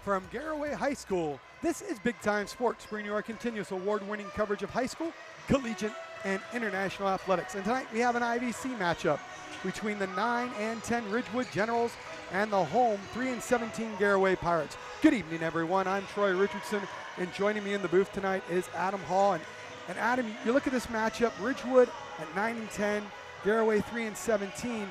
From Garaway High School, this is Big Time Sports, bringing you our continuous award-winning coverage of high school, collegiate, and international athletics. And tonight we have an IVC matchup between the 9 and 10 Ridgewood Generals and the home 3 and 17 Garaway Pirates. Good evening, everyone. I'm Troy Richardson, and joining me in the booth tonight is Adam Hall. And Adam, you look at this matchup, Ridgewood at 9 and 10, Garaway 3 and 17.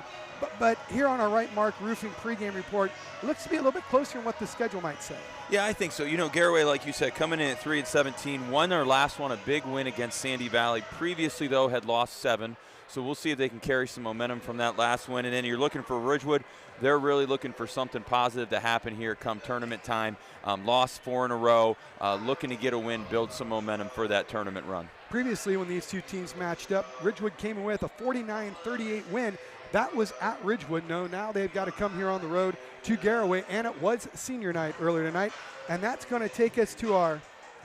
But here on our Right Mark Roofing pregame report, it looks to be a little bit closer than what the schedule might say. Yeah, I think so. You know, Garaway, like you said, coming in at 3 and 17, won their last one, a big win against Sandy Valley. Previously, though, had lost 7. So we'll see if they can carry some momentum from that last win. And then you're looking for Ridgewood. They're really looking for something positive to happen here come tournament time. Lost 4 in a row, looking to get a win, build some momentum for that tournament run. Previously, when these two teams matched up, Ridgewood came in with a 49-38 win. That was at Ridgewood. No, now they've got to come here on the road to Garaway, and it was senior night earlier tonight. And that's going to take us to our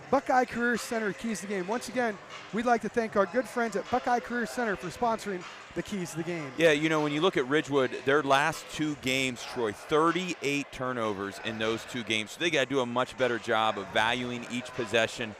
Buckeye Career Center Keys to the Game. Once again, we'd like to thank our good friends at Buckeye Career Center for sponsoring the Keys to the Game. Yeah, you know, when you look at Ridgewood, their last 2 games, Troy, 38 turnovers in those 2 games. So they got to do a much better job of valuing each possession,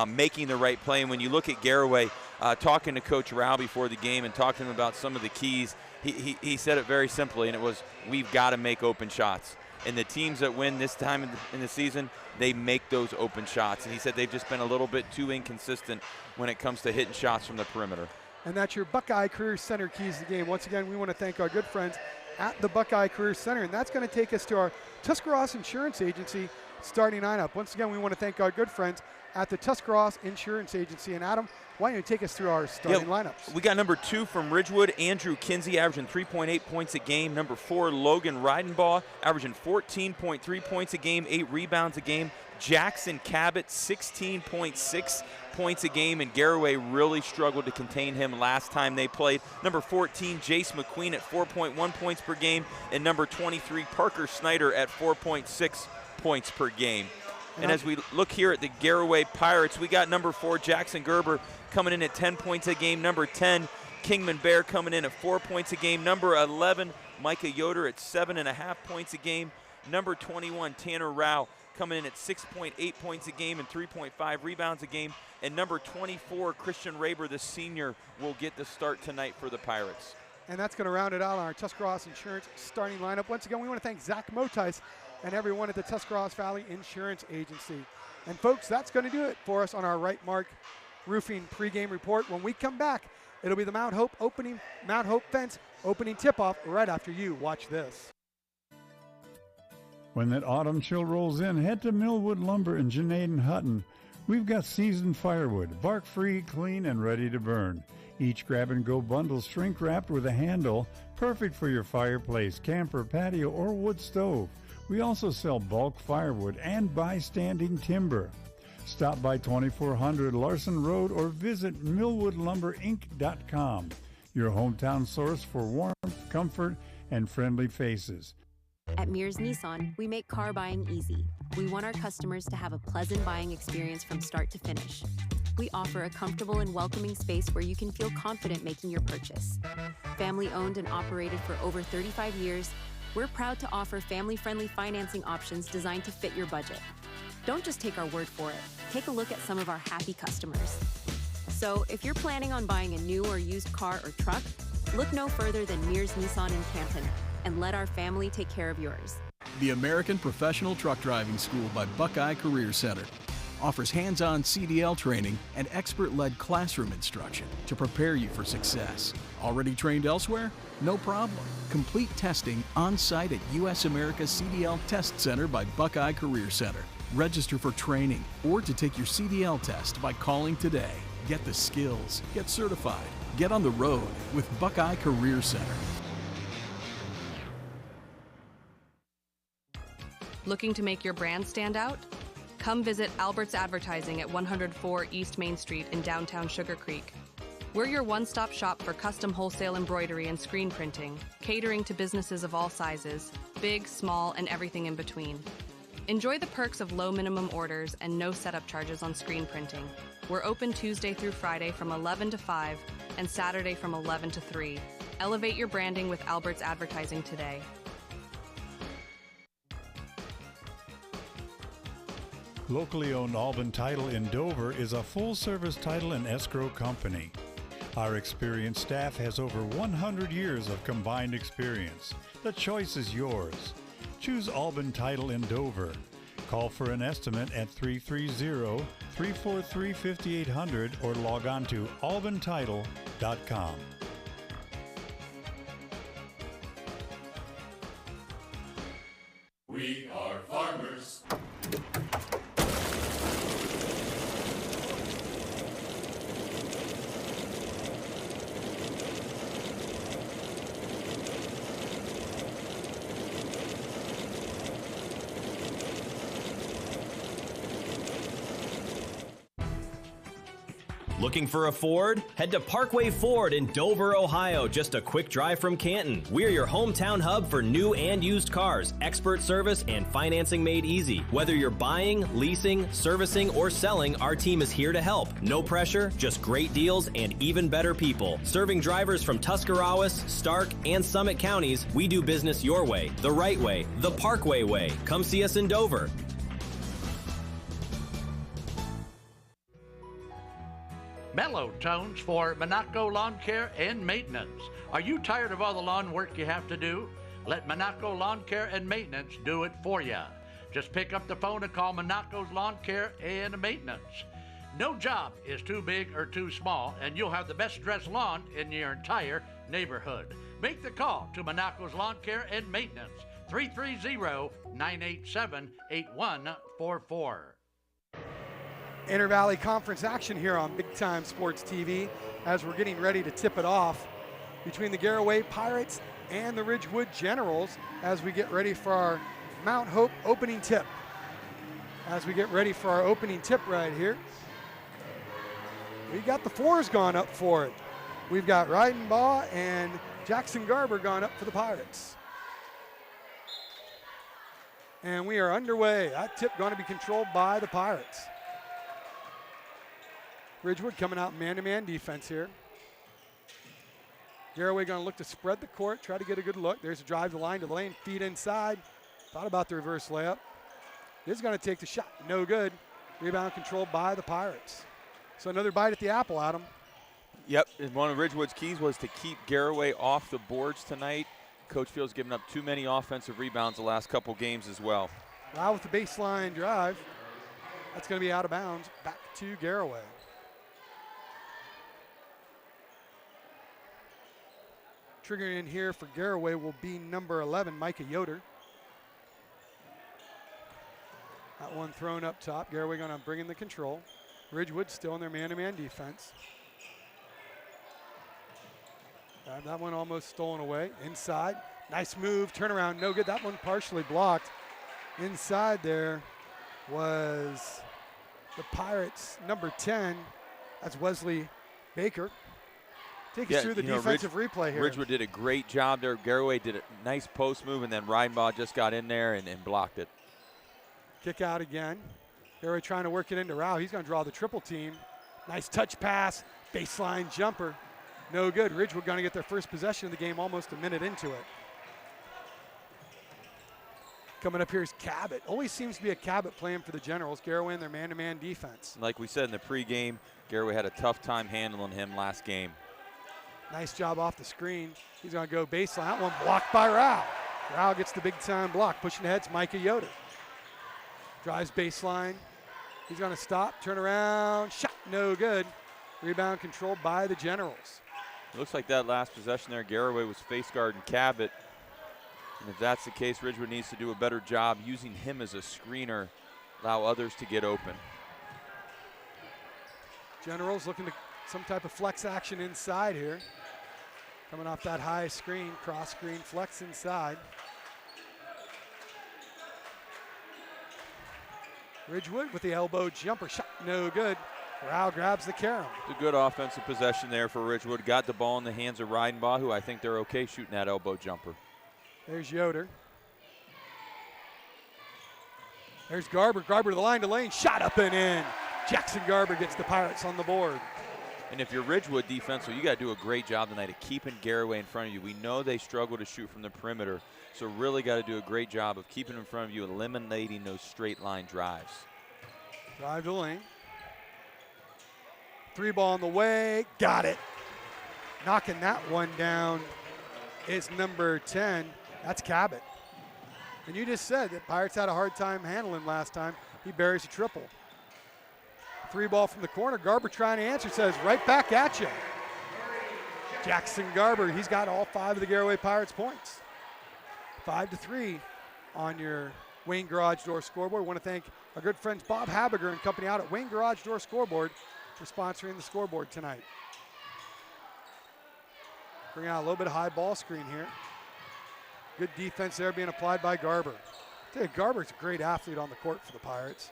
making the right play. And when you look at Garaway, talking to Coach Rao before the game and talking to him about some of the keys, he said it very simply, and it was, we've got to make open shots. And the teams that win this time in the season, they make those open shots. And he said they've just been a little bit too inconsistent when it comes to hitting shots from the perimeter. And that's your Buckeye Career Center Keys to the Game. Once again, we want to thank our good friends at the Buckeye Career Center. And that's going to take us to our Tuscarawas Insurance Agency starting lineup. Once again, we want to thank our good friends at the Tuscarawas Insurance Agency. And Adam, why don't you take us through our starting lineups? We got number 2 from Ridgewood, Andrew Kinsey, averaging 3.8 points a game. Number 4, Logan Reidenbaugh, averaging 14.3 points a game, 8 rebounds a game. Jackson Cabot, 16.6 points a game, and Garaway really struggled to contain him last time they played. Number 14, Jace McQueen at 4.1 points per game, and number 23, Parker Snyder at 4.6 points per game. And as we look here at the Garaway Pirates, we got number 4, Jackson Gerber, coming in at 10 points a game. Number 10, Kingman Bear, coming in at 4 points a game. Number 11, Micah Yoder at 7.5 points a game. Number 21, Tanner Rao, coming in at 6.8 points a game and 3.5 rebounds a game. And number 24, Christian Raber, the senior, will get the start tonight for the Pirates. And that's going to round it out on our Tuscarawas Insurance starting lineup. Once again, we want to thank Zach Motis and everyone at the Tuscarawas Valley Insurance Agency. And folks, that's going to do it for us on our Right Mark Roofing pregame report. When we come back, it'll be the Mount Hope fence opening tip-off right after you watch this. When that autumn chill rolls in, head to Millwood Lumber in Junaid and Hutton. We've got seasoned firewood, bark-free, clean, and ready to burn. Each grab-and-go bundle shrink-wrapped with a handle, perfect for your fireplace, camper, patio, or wood stove. We also sell bulk firewood and buy-standing timber. Stop by 2400 Larson Road or visit millwoodlumberinc.com, your hometown source for warmth, comfort, and friendly faces. At Mears Nissan, we make car buying easy. We want our customers to have a pleasant buying experience from start to finish. We offer a comfortable and welcoming space where you can feel confident making your purchase. Family owned and operated for over 35 years, we're proud to offer family-friendly financing options designed to fit your budget. Don't just take our word for it. Take a look at some of our happy customers. So if you're planning on buying a new or used car or truck, look no further than Mears Nissan in Canton, and let our family take care of yours. The American Professional Truck Driving School by Buckeye Career Center offers hands-on CDL training and expert-led classroom instruction to prepare you for success. Already trained elsewhere? No problem. Complete testing on-site at U.S. America CDL Test Center by Buckeye Career Center. Register for training or to take your CDL test by calling today. Get the skills, get certified, get on the road with Buckeye Career Center. Looking to make your brand stand out? Come visit Albert's Advertising at 104 East Main Street in downtown Sugar Creek. We're your one-stop shop for custom wholesale embroidery and screen printing, catering to businesses of all sizes, big, small, and everything in between. Enjoy the perks of low minimum orders and no setup charges on screen printing. We're open Tuesday through Friday from 11 to 5 and Saturday from 11 to 3. Elevate your branding with Albert's Advertising today. Locally owned Albin Title in Dover is a full-service title and escrow company. Our experienced staff has over 100 years of combined experience. The choice is yours. Choose Albin Title in Dover. Call for an estimate at 330-343-5800 or log on to albintitle.com. We are farmers. Looking for a Ford? Head to Parkway Ford in Dover, Ohio, just a quick drive from Canton. We're your hometown hub for new and used cars, expert service, and financing made easy. Whether you're buying, leasing, servicing, or selling, our team is here to help. No pressure, just great deals and even better people. Serving drivers from Tuscarawas, Stark, and Summit counties, we do business your way, the right way, the Parkway way. Come see us in Dover. Mellow tones for Monaco Lawn Care and Maintenance. Are you tired of all the lawn work you have to do? Let Monaco Lawn Care and Maintenance do it for you. Just pick up the phone and call Monaco's Lawn Care and Maintenance. No job is too big or too small, and you'll have the best dressed lawn in your entire neighborhood. Make the call to Monaco's Lawn Care and Maintenance, 330-987-8144. Inter-Valley Conference action here on Big Time Sports TV as we're getting ready to tip it off between the Garaway Pirates and the Ridgewood Generals as we get ready for our Mount Hope opening tip. As we get ready for our opening tip right here, we got the fours gone up for it. We've got Reidenbaugh and Jackson Garber gone up for the Pirates. And we are underway. That tip going to be controlled by the Pirates. Ridgewood coming out man-to-man defense here. Garaway going to look to spread the court, try to get a good look. There's a drive to the line to the lane, feet inside. Thought about the reverse layup. This is going to take the shot, no good. Rebound controlled by the Pirates. So another bite at the apple, Adam. Yep, and one of Ridgewood's keys was to keep Garaway off the boards tonight. Coach Field's given up too many offensive rebounds the last couple games as well. Now with the baseline drive, that's going to be out of bounds, back to Garaway. Triggering in here for Garaway will be number 11, Micah Yoder. That one thrown up top. Garaway going to bring in the control. Ridgewood still in their man-to-man defense. That one almost stolen away. Inside, nice move, turnaround, no good. That one partially blocked. Inside there was the Pirates, number 10. That's Wesley Baker. Take us through the defensive replay here. Ridgewood did a great job there. Garaway did a nice post move, and then Reidenbaugh just got in there and blocked it. Kick out again. Garaway trying to work it into Rao. He's going to draw the triple team. Nice touch pass, baseline jumper. No good. Ridgewood going to get their first possession of the game almost a minute into it. Coming up here is Cabot. Always seems to be a Cabot playing for the Generals. Garaway in their man-to-man defense. Like we said in the pregame, Garaway had a tough time handling him last game. Nice job off the screen. He's going to go baseline. That one blocked by Rao. Rao gets the big-time block. Pushing ahead's Micah Yoder. Drives baseline. He's going to stop, turn around, shot, no good. Rebound controlled by the Generals. It looks like that last possession there, Garaway was face guarding Cabot. And if that's the case, Ridgewood needs to do a better job using him as a screener, allow others to get open. Generals looking to some type of flex action inside here. Coming off that high screen, cross screen, flex inside. Ridgewood with the elbow jumper shot, no good. Rao grabs the carom. It's a good offensive possession there for Ridgewood. Got the ball in the hands of Reidenbaugh, who I think they're okay shooting that elbow jumper. There's Yoder. There's Garber. Garber to the line to lane. Shot up and in. Jackson Garber gets the Pirates on the board. And if you're Ridgewood defense, well, you got to do a great job tonight of keeping Garaway in front of you. We know they struggle to shoot from the perimeter, so really got to do a great job of keeping in front of you, eliminating those straight line drives. Drive to the lane. 3 ball on the way. Got it. Knocking that one down is number 10. That's Cabot. And you just said that Pirates had a hard time handling last time. He buries a triple. 3 ball from the corner. Garber trying to answer, says right back at you. Jackson Garber, he's got all 5 of the Garaway Pirates points. 5-3 on your Wayne Garage Door scoreboard. I want to thank our good friends Bob Habiger and company out at Wayne Garage Door Scoreboard for sponsoring the scoreboard tonight. Bring out a little bit of high ball screen here. Good defense there being applied by Garber. I tell you, Garber's a great athlete on the court for the Pirates.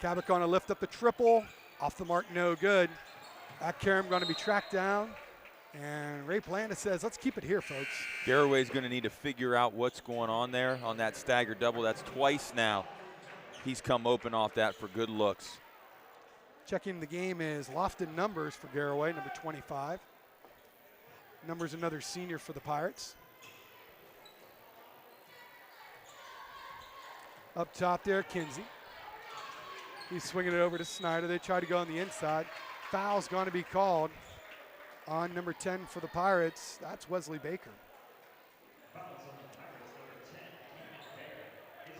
Cabot going to lift up the triple. Off the mark, no good. That Karam going to be tracked down. And Ray Planda says, let's keep it here, folks. Garaway's going to need to figure out what's going on there on that stagger double. That's twice now he's come open off that for good looks. Checking the game is Lofton Numbers for Garaway, number 25. Numbers another senior for the Pirates. Up top there, Kinsey. He's swinging it over to Snyder. They try to go on the inside. Foul's going to be called on number 10 for the Pirates. That's Wesley Baker.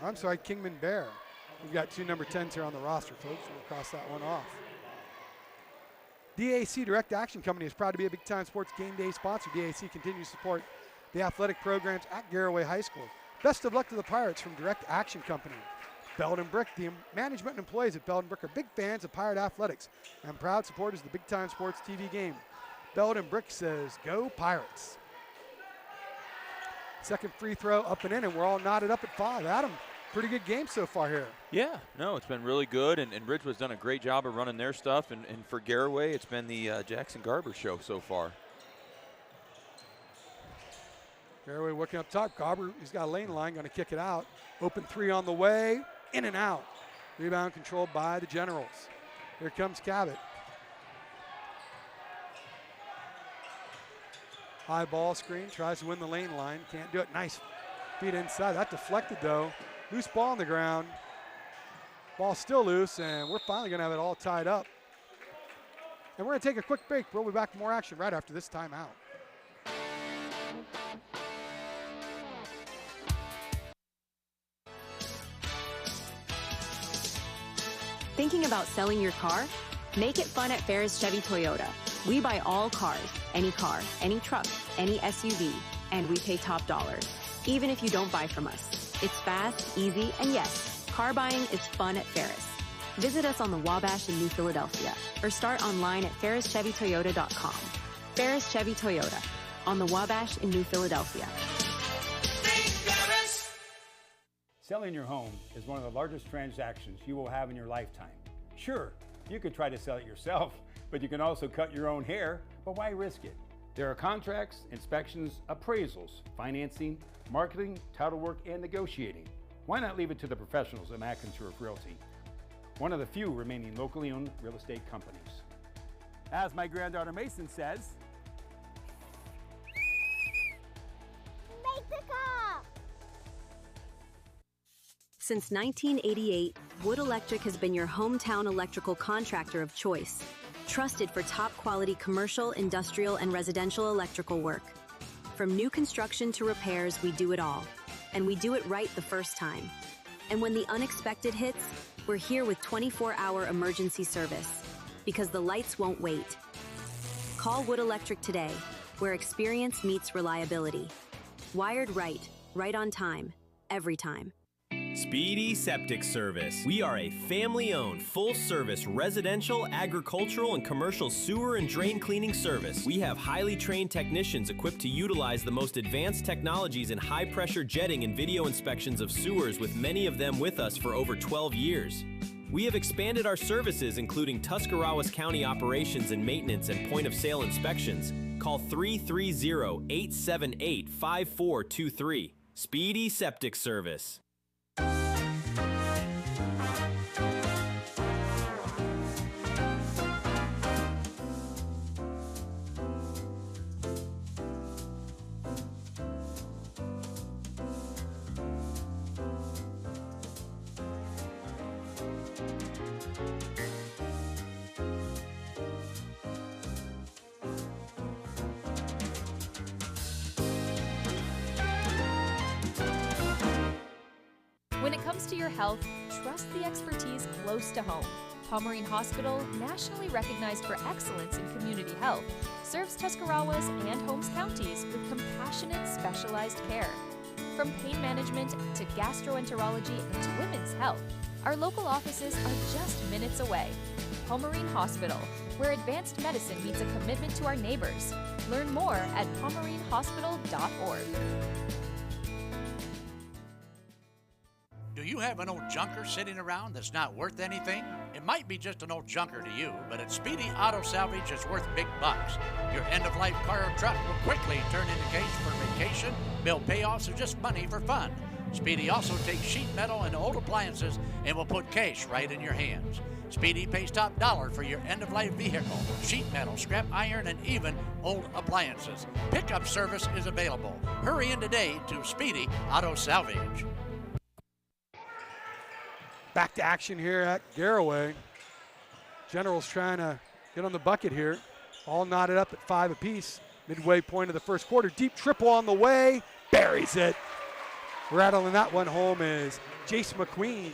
I'm sorry, Kingman Bear. We've got 2 number 10s here on the roster, folks. We'll cross that one off. DAC Direct Action Company is proud to be a Big Time Sports Game Day sponsor. DAC continues to support the athletic programs at Garaway High School. Best of luck to the Pirates from Direct Action Company. Belden Brick, the management and employees at Belden Brick are big fans of Pirate athletics and proud supporters of the Big Time Sports TV game. Belden Brick says, go Pirates. Second free throw up and in, and we're all knotted up at 5. Adam, pretty good game so far here. Yeah, no, it's been really good, and Ridgewood's done a great job of running their stuff, and for Garaway, it's been the Jackson Garber show so far. Garaway working up top. Garber, he's got a lane line, going to kick it out. Open 3 on the way, in and out. Rebound controlled by the Generals. Here comes Cabot. High ball screen, tries to win the lane line, can't do it. Nice feet inside. That deflected though. Loose ball on the ground. Ball still loose, and we're finally going to have it all tied up. And we're going to take a quick break. We'll be back with more action right after this timeout. Thinking about selling your car? Make it fun at Ferris Chevy Toyota. We buy all cars, any truck, any SUV, and we pay top dollar, even if you don't buy from us. It's fast, easy, and yes, car buying is fun at Ferris. Visit us on the Wabash in New Philadelphia or start online at ferrischevytoyota.com. Ferris Chevy Toyota on the Wabash in New Philadelphia. Selling your home is one of the largest transactions you will have in your lifetime. Sure, you could try to sell it yourself, but you can also cut your own hair, but why risk it? There are contracts, inspections, appraisals, financing, marketing, title work, and negotiating. Why not leave it to the professionals at McIntyre Realty, one of the few remaining locally owned real estate companies? As my granddaughter Mason says, make the call! Since 1988, Wood Electric has been your hometown electrical contractor of choice, trusted for top-quality commercial, industrial, and residential electrical work. From new construction to repairs, we do it all. And we do it right the first time. And when the unexpected hits, we're here with 24-hour emergency service, because the lights won't wait. Call Wood Electric today, where experience meets reliability. Wired right, right on time, every time. Speedy Septic Service. We are a family-owned, full-service residential, agricultural, and commercial sewer and drain cleaning service. We have highly trained technicians equipped to utilize the most advanced technologies in high-pressure jetting and video inspections of sewers, with many of them with us for over 12 years. We have expanded our services, including Tuscarawas County operations and maintenance and point-of-sale inspections. Call 330-878-5423. Speedy Septic Service. When it comes to your health, trust the expertise close to home. Pomerene Hospital, nationally recognized for excellence in community health, serves Tuscarawas and Holmes counties with compassionate, specialized care. From pain management to gastroenterology and to women's health, our local offices are just minutes away. Pomerene Hospital, where advanced medicine meets a commitment to our neighbors. Learn more at pomerenehospital.org. Do you have an old junker sitting around that's not worth anything? It might be just an old junker to you, but at Speedy Auto Salvage it's worth big bucks. Your end-of-life car or truck will quickly turn into cash for vacation, bill payoffs, or just money for fun. Speedy also takes sheet metal and old appliances and will put cash right in your hands. Speedy pays top dollar for your end-of-life vehicle, sheet metal, scrap iron, and even old appliances. Pickup service is available. Hurry in today to Speedy Auto Salvage. Back to action here at Garaway. Generals trying to get on the bucket here. All knotted up at 5 apiece. Midway point of the first quarter. Deep triple on the way. Buries it. Rattling that one home is Jace McQueen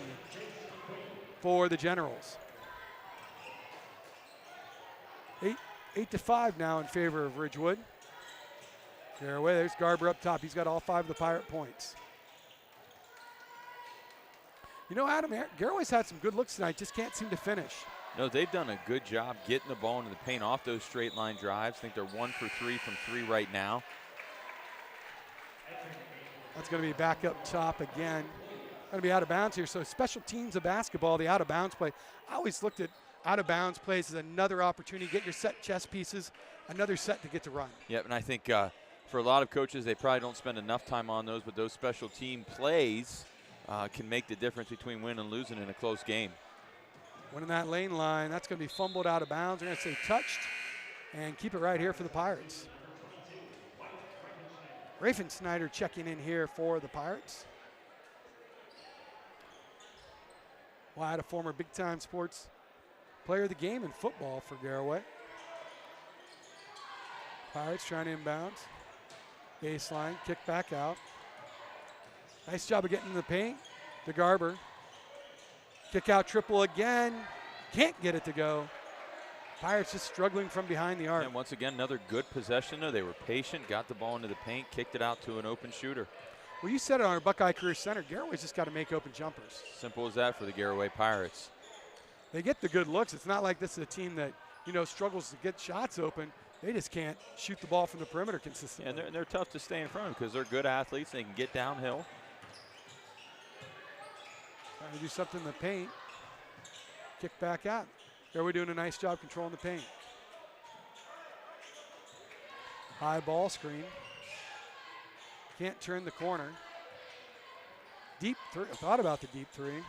for the Generals. 8-5 now in favor of Ridgewood. Garaway, there's Garber up top. He's got all 5 of the Pirate points. You know, Adam, Garaway's had some good looks tonight, just can't seem to finish. No, they've done a good job getting the ball into the paint off those straight line drives. I think they're 1 for 3 from 3 right now. That's going to be back up top again. Going to be out of bounds here. So special teams of basketball, the out of bounds play. I always looked at out of bounds plays as another opportunity to get your set chess pieces, another set to get to run. Yep, and I think for a lot of coaches, they probably don't spend enough time on those, but those special team plays can make the difference between win and losing in a close game. Winning that lane line, that's going to be fumbled out of bounds. They're going to say touched and keep it right here for the Pirates. Rafen Snyder checking in here for the Pirates. Wyatt, a former Big Time Sports player of the game in football for Garaway. Pirates trying to inbound. Baseline, kick back out. Nice job of getting in the paint to Garber. Kick out triple again. Can't get it to go. Pirates just struggling from behind the arc. And once again, another good possession there. They were patient, got the ball into the paint, kicked it out to an open shooter. Well, you said it on our Buckeye Career Center. Garaway's just got to make open jumpers. Simple as that for the Garaway Pirates. They get the good looks. It's not like this is a team that, you know, struggles to get shots open. They just can't shoot the ball from the perimeter consistently. And they're tough to stay in front of because they're good athletes. They can get downhill. Trying to do something in the paint. Kick back out. Garaway doing a nice job controlling the paint. High ball screen. Can't turn the corner. Deep three. I thought about the deep three.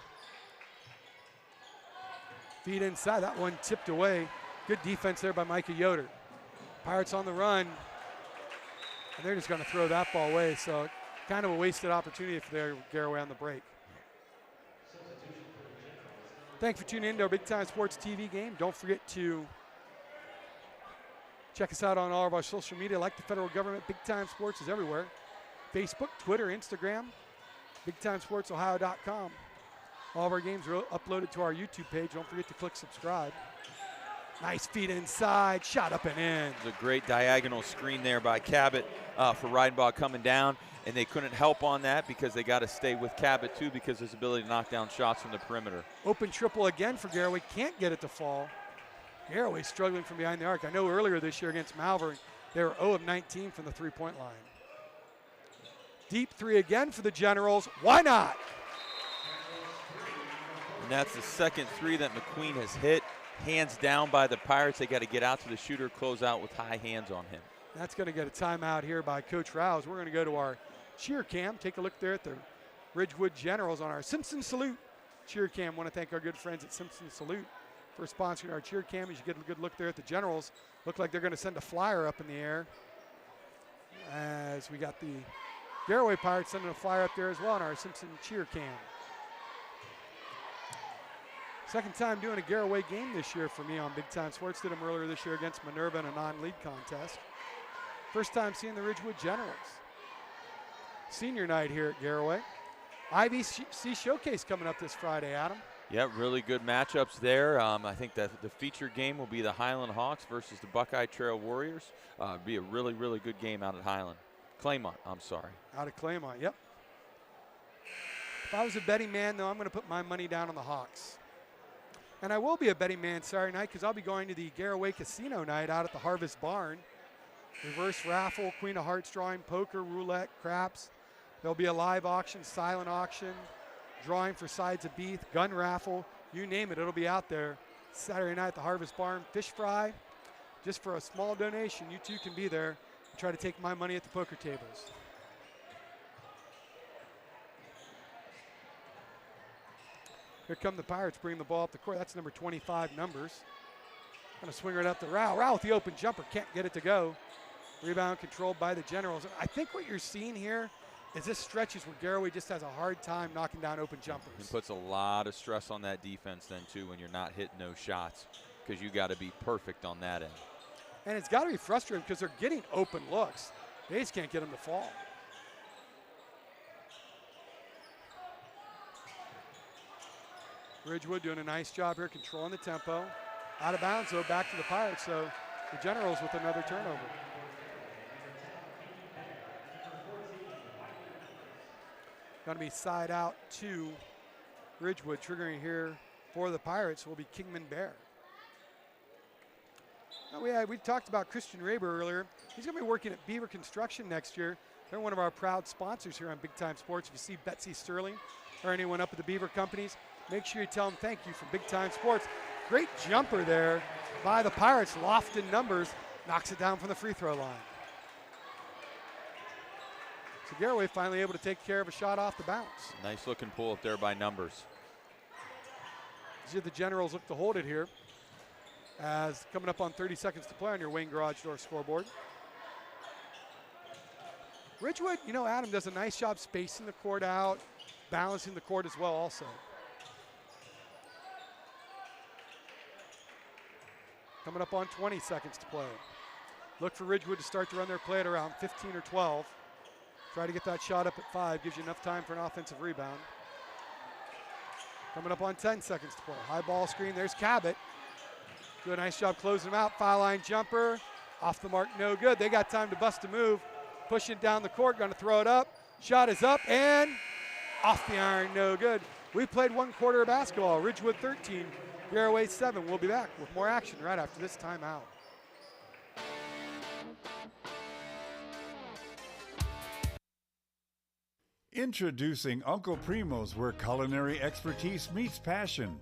Feed inside. That one tipped away. Good defense there by Micah Yoder. Pirates on the run. And they're just going to throw that ball away. So kind of a wasted opportunity for Garaway on the break. Thanks for tuning in to our Big Time Sports TV game. Don't forget to check us out on all of our social media. Like the federal government, Big Time Sports is everywhere. Facebook, Twitter, Instagram, BigTimeSportsOhio.com. All of our games are uploaded to our YouTube page. Don't forget to click subscribe. Nice feed inside, shot up and in. It's a great diagonal screen there by Cabot for Reidenbaugh coming down, and they couldn't help on that because they got to stay with Cabot too because of his ability to knock down shots from the perimeter. Open triple again for Garaway, can't get it to fall. Garaway struggling from behind the arc. I know earlier this year against Malvern, they were 0 of 19 from the three-point line. Deep three again for the Generals. Why not? And that's the second three that McQueen has hit. Hands down by the Pirates. They got to get out to the shooter, close out with high hands on him. That's going to get a timeout here by Coach Rouse. We're going to go to our cheer cam. Take a look there at the Ridgewood Generals on our Simpson Salute cheer cam. Want to thank our good friends at Simpson Salute for sponsoring our cheer cam. As you get a good look there at the Generals, look like they're going to send a flyer up in the air. As we got the Garaway Pirates sending a flyer up there as well on our Simpson cheer cam. Second time doing a Garaway game this year for me on Big Time Sports. Did them earlier this year against Minerva in a non-league contest. First time seeing the Ridgewood Generals. Senior night here at Garaway. IVC Showcase coming up this Friday, Adam. Yeah, really good matchups there. I think that the featured game will be the Highland Hawks versus the Buckeye Trail Warriors. Be a really, really good game out at Claymont, I'm sorry. Out of Claymont, yep. If I was a betting man, though, I'm going to put my money down on the Hawks. And I will be a betting man Saturday night because I'll be going to the Garaway Casino night out at the Harvest Barn. Reverse raffle, Queen of Hearts drawing, poker, roulette, craps. There'll be a live auction, silent auction, drawing for sides of beef, gun raffle, you name it, it'll be out there. Saturday night at the Harvest Barn. Fish fry, just for a small donation, you too can be there and try to take my money at the poker tables. Here come the Pirates bringing the ball up the court. That's number 25, Numbers. Gonna swing right up to Rao. Rao with the open jumper, can't get it to go. Rebound controlled by the Generals. I think what you're seeing here is this stretches where Garaway just has a hard time knocking down open jumpers. It puts a lot of stress on that defense then too when you're not hitting those shots because you got to be perfect on that end. And it's got to be frustrating because they're getting open looks. They just can't get them to fall. Ridgewood doing a nice job here controlling the tempo. Out of bounds though, back to the Pirates, so the Generals with another turnover. Going to be side out to Ridgewood. Triggering here for the Pirates will be Kingman Bear. Now we talked about Christian Raber earlier. He's going to be working at Beaver Construction next year. They're one of our proud sponsors here on Big Time Sports. If you see Betsy Sterling or anyone up at the Beaver Companies, make sure you tell them thank you from Big Time Sports. Great jumper there by the Pirates. Lofton Numbers knocks it down from the free throw line. So Garaway finally able to take care of a shot off the bounce. Nice looking pull up there by Numbers. The Generals look to hold it here as coming up on 30 seconds to play on your Wayne Garage Door scoreboard. Ridgewood, you know, Adam does a nice job spacing the court out, balancing the court as well also. Coming up on 20 seconds to play. Look for Ridgewood to start to run their play at around 15 or 12. Try to get that shot up at 5, gives you enough time for an offensive rebound. Coming up on 10 seconds to play. High ball screen, there's Cabot. Do a nice job closing them out. Foul line jumper, off the mark, no good. They got time to bust a move. Pushing down the court, gonna throw it up. Shot is up and off the iron, no good. We played 1 quarter of basketball. Ridgewood 13, Garaway 7. We'll be back with more action right after this timeout. Introducing Uncle Primo's, where culinary expertise meets passion.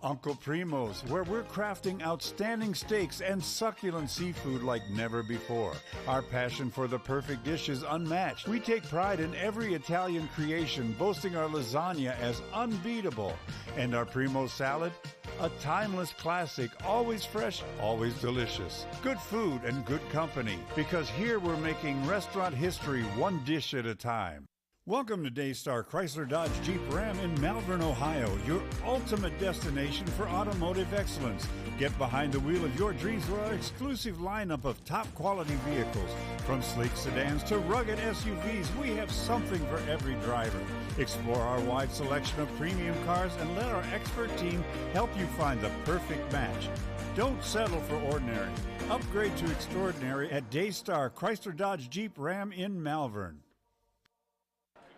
Uncle Primo's, where we're crafting outstanding steaks and succulent seafood like never before. Our passion for the perfect dish is unmatched. We take pride in every Italian creation, boasting our lasagna as unbeatable. And our Primo salad, a timeless classic, always fresh, always delicious. Good food and good company, because here we're making restaurant history one dish at a time. Welcome to Daystar Chrysler Dodge Jeep Ram in Malvern, Ohio, your ultimate destination for automotive excellence. Get behind the wheel of your dreams with our exclusive lineup of top quality vehicles. From sleek sedans to rugged SUVs, we have something for every driver. Explore our wide selection of premium cars and let our expert team help you find the perfect match. Don't settle for ordinary. Upgrade to extraordinary at Daystar Chrysler Dodge Jeep Ram in Malvern.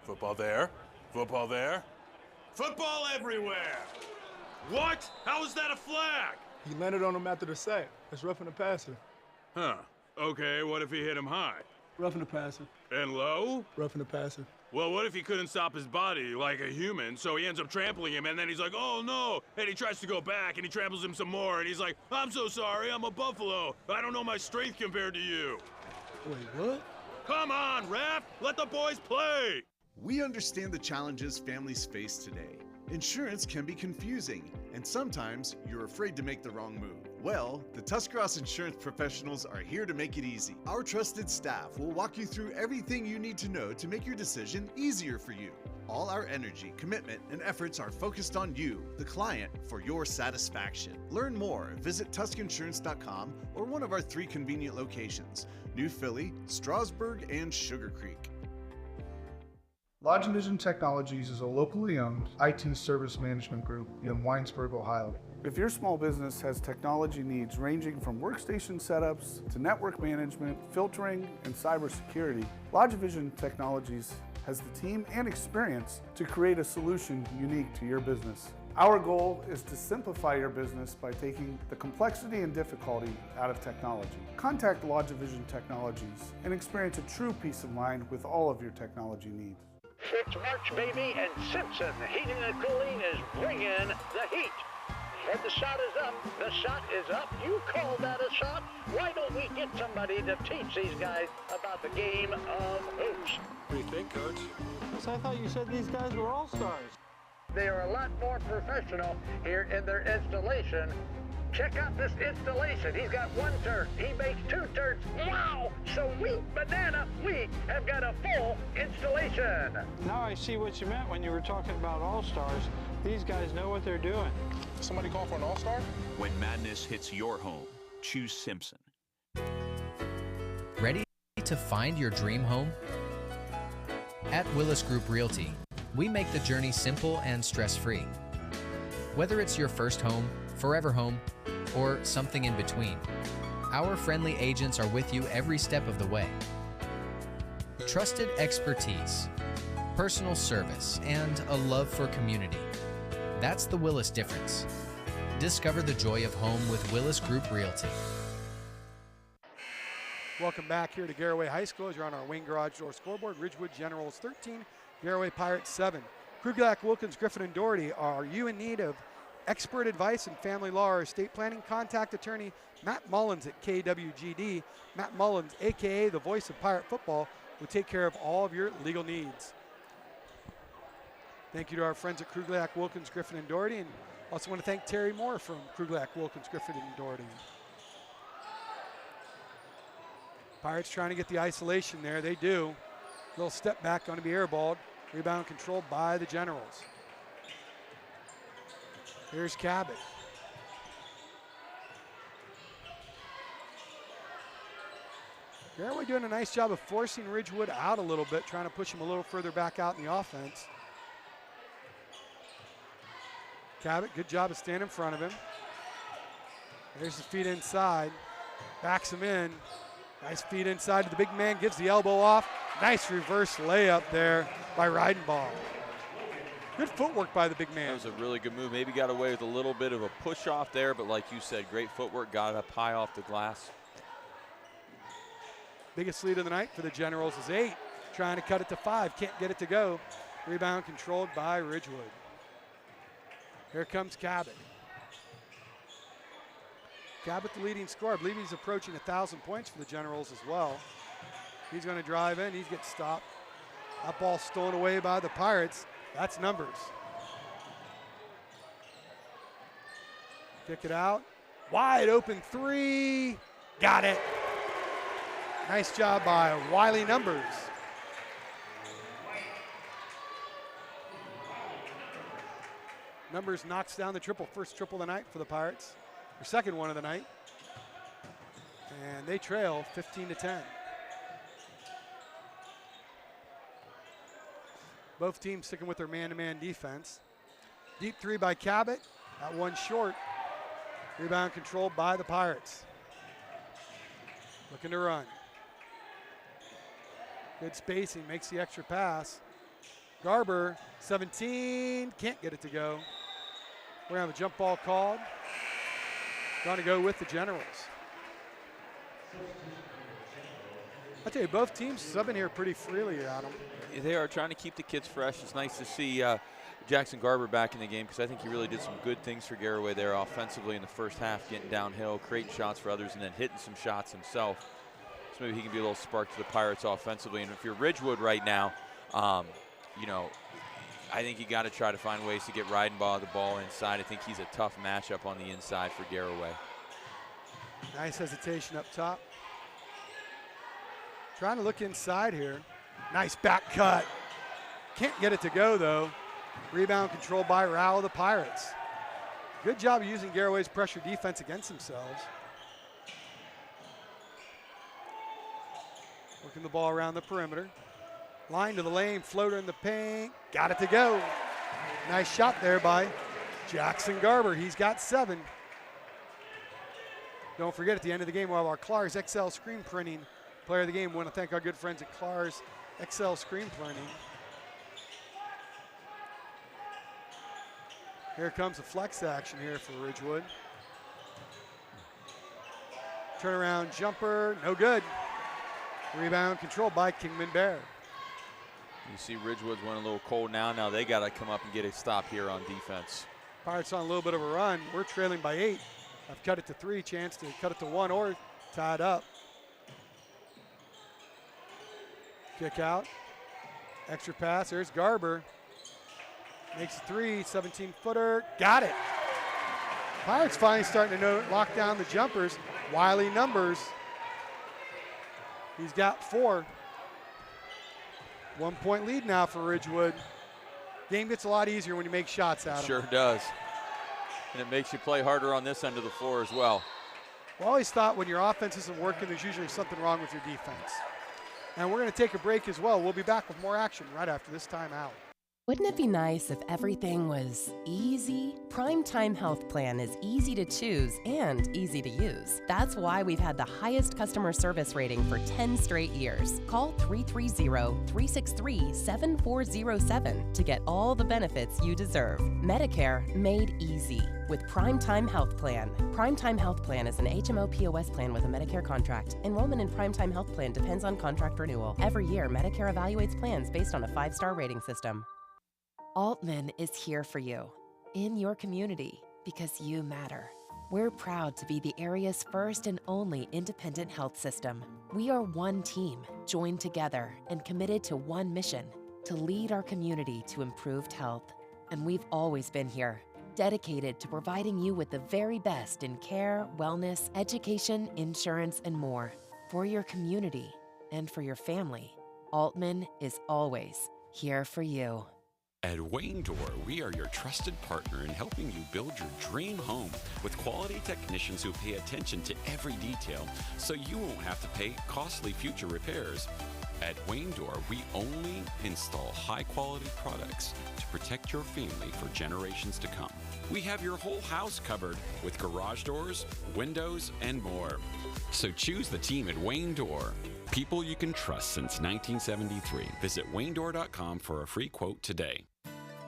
Football there. Football there. Football everywhere! What? How is that a flag? He landed on him after the sack. That's roughing the passer. Huh. Okay, what if he hit him high? Roughing the passer. And low? Roughing the passer. Well, what if he couldn't stop his body like a human, so he ends up trampling him, and then he's like, oh no, and he tries to go back, and he tramples him some more, and he's like, I'm so sorry, I'm a buffalo. I don't know my strength compared to you. Wait, what? Come on, ref! Let the boys play! We understand the challenges families face today. Insurance can be confusing, and sometimes you're afraid to make the wrong move. Well, the Tuscarawas Insurance Professionals are here to make it easy. Our trusted staff will walk you through everything you need to know to make your decision easier for you. All our energy, commitment, and efforts are focused on you, the client, for your satisfaction. Learn more. Visit TuskInsurance.com or one of our 3 convenient locations: New Philly, Strasburg, and Sugar Creek. LodgeVision Technologies is a locally owned IT service management group in Winesburg, Ohio. If your small business has technology needs ranging from workstation setups to network management, filtering, and cybersecurity, LodgeVision Technologies has the team and experience to create a solution unique to your business. Our goal is to simplify your business by taking the complexity and difficulty out of technology. Contact LodgeVision Technologies and experience a true peace of mind with all of your technology needs. It's March, baby, and Simpson Heating and Cooling is bringing the heat. And the shot is up. The shot is up. You call that a shot? Why don't we get somebody to teach these guys about the game of hoops? What do you think, Coach? So I thought you said these guys were all-stars. They are a lot more professional here in their installation. Check out this installation. He's got 1 turn. He makes 2 turns. Wow! So we have got a full installation. Now I see what you meant when you were talking about all-stars. These guys know what they're doing. Somebody call for an all-star? When madness hits your home, choose Simpson. Ready to find your dream home? At Willis Group Realty, we make the journey simple and stress-free. Whether it's your first home, forever home, or something in between, our friendly agents are with you every step of the way. Trusted expertise, personal service, and a love for community. That's the Willis difference. Discover the joy of home with Willis Group Realty. Welcome back here to Garaway High School as you're on our Wayne Garage Door scoreboard. Ridgewood Generals 13, Garaway Pirates 7. Kruglack, Wilkins, Griffin, and Doherty. Are you in need of expert advice in family law or estate planning? Contact attorney Matt Mullins at KWGD. Matt Mullins, aka the voice of Pirate football, will take care of all of your legal needs. Thank you to our friends at Kruglack, Wilkins, Griffin, and Doherty, and also want to thank Terry Moore from Kruglack, Wilkins, Griffin, and Doherty. Pirates trying to get the isolation there. They do. Little step back, going to be airballed. Rebound controlled by the Generals. Here's Cabot. Garaway doing a nice job of forcing Ridgewood out a little bit, trying to push him a little further back out in the offense. Cabot, good job of staying in front of him. There's the feet inside. Backs him in. Nice feet inside to the big man, gives the elbow off. Nice reverse layup there by Reidenbaugh. Good footwork by the big man. That was a really good move. Maybe got away with a little bit of a push off there, but like you said, great footwork, got it up high off the glass. Biggest lead of the night for the Generals is 8. Trying to cut it to 5, can't get it to go. Rebound controlled by Ridgewood. Here comes Cabot. Cabot, the leading scorer. I believe he's approaching 1,000 points for the Generals as well. He's going to drive in. He gets stopped. That ball stolen away by the Pirates. That's numbers. Kick it out. Wide open 3. Got it. Nice job by Wiley Numbers. Numbers knocks down the triple, first triple of the night for the Pirates. Their second one of the night. And they trail 15-10. Both teams sticking with their man-to-man defense. Deep 3 by Cabot. That one short. Rebound controlled by the Pirates. Looking to run. Good spacing, makes the extra pass. Garber, 17, can't get it to go. We're gonna have a jump ball called. Going to go with the Generals. I tell you, both teams subbing here pretty freely, Adam. They are trying to keep the kids fresh. It's nice to see Jackson Garber back in the game because I think he really did some good things for Garaway there offensively in the first half, getting downhill, creating shots for others, and then hitting some shots himself. So maybe he can be a little spark to the Pirates offensively. And if you're Ridgewood right now, you know, I think you got to try to find ways to get Reidenbaugh the ball inside. I think he's a tough matchup on the inside for Garaway. Nice hesitation up top. Trying to look inside here. Nice back cut. Can't get it to go, though. Rebound controlled by Rao of the Pirates. Good job of using Garaway's pressure defense against themselves. Working the ball around the perimeter. Line to the lane, floater in the paint. Got it to go. Nice shot there by Jackson Garber. He's got 7. Don't forget, at the end of the game, we'll have our Clar's XL screen printing player of the game. We want to thank our good friends at Clar's XL screen printing. Here comes the flex action here for Ridgewood. Turnaround jumper, no good. Rebound controlled by Kingman Bear. You see Ridgewood's went a little cold now. Now they got to come up and get a stop here on defense. Pirates on a little bit of a run. We're trailing by 8. I've cut it to 3, chance to cut it to 1 or tie it up. Kick out. Extra pass. There's Garber. Makes a 3, 17-footer. Got it. Pirates finally starting to lock down the jumpers. Wiley numbers. He's got 4. 1 point lead now for Ridgewood. Game gets a lot easier when you make shots out of Sure them. does. And it makes you play harder on this end of the floor as well. I always thought when your offense isn't working, there's usually something wrong with your defense. And we're going to take a break as well. We'll be back with more action right after this timeout. Wouldn't it be nice if everything was easy? Primetime Health Plan is easy to choose and easy to use. That's why we've had the highest customer service rating for 10 straight years. Call 330-363-7407 to get all the benefits you deserve. Medicare made easy with Primetime Health Plan. Primetime Health Plan is an HMO POS plan with a Medicare contract. Enrollment in Primetime Health Plan depends on contract renewal. Every year, Medicare evaluates plans based on a 5-star rating system. Altman is here for you, in your community, because you matter. We're proud to be the area's first and only independent health system. We are one team, joined together and committed to one mission, to lead our community to improved health. And we've always been here, dedicated to providing you with the very best in care, wellness, education, insurance, and more. For your community and for your family, Altman is always here for you. At Wayne Door, we are your trusted partner in helping you build your dream home with quality technicians who pay attention to every detail so you won't have to pay costly future repairs. At Wayne Door, we only install high-quality products to protect your family for generations to come. We have your whole house covered with garage doors, windows, and more. So choose the team at Wayne Door. People you can trust since 1973. Visit waynedoor.com for a free quote today.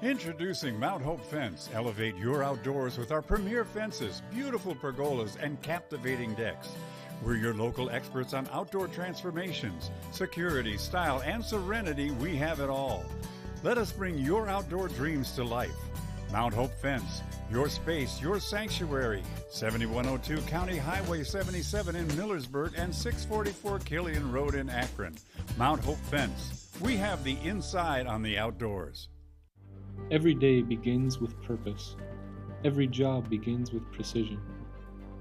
Introducing Mount Hope Fence. Elevate your outdoors with our premier fences, beautiful pergolas, and captivating decks. We're your local experts on outdoor transformations, security, style, and serenity. We have it all. Let us bring your outdoor dreams to life. Mount Hope Fence, your space, your sanctuary. 7102 County Highway 77 in Millersburg and 644 Killian Road in Akron. Mount Hope Fence. We have the inside on the outdoors. Every day begins with purpose. Every job begins with precision.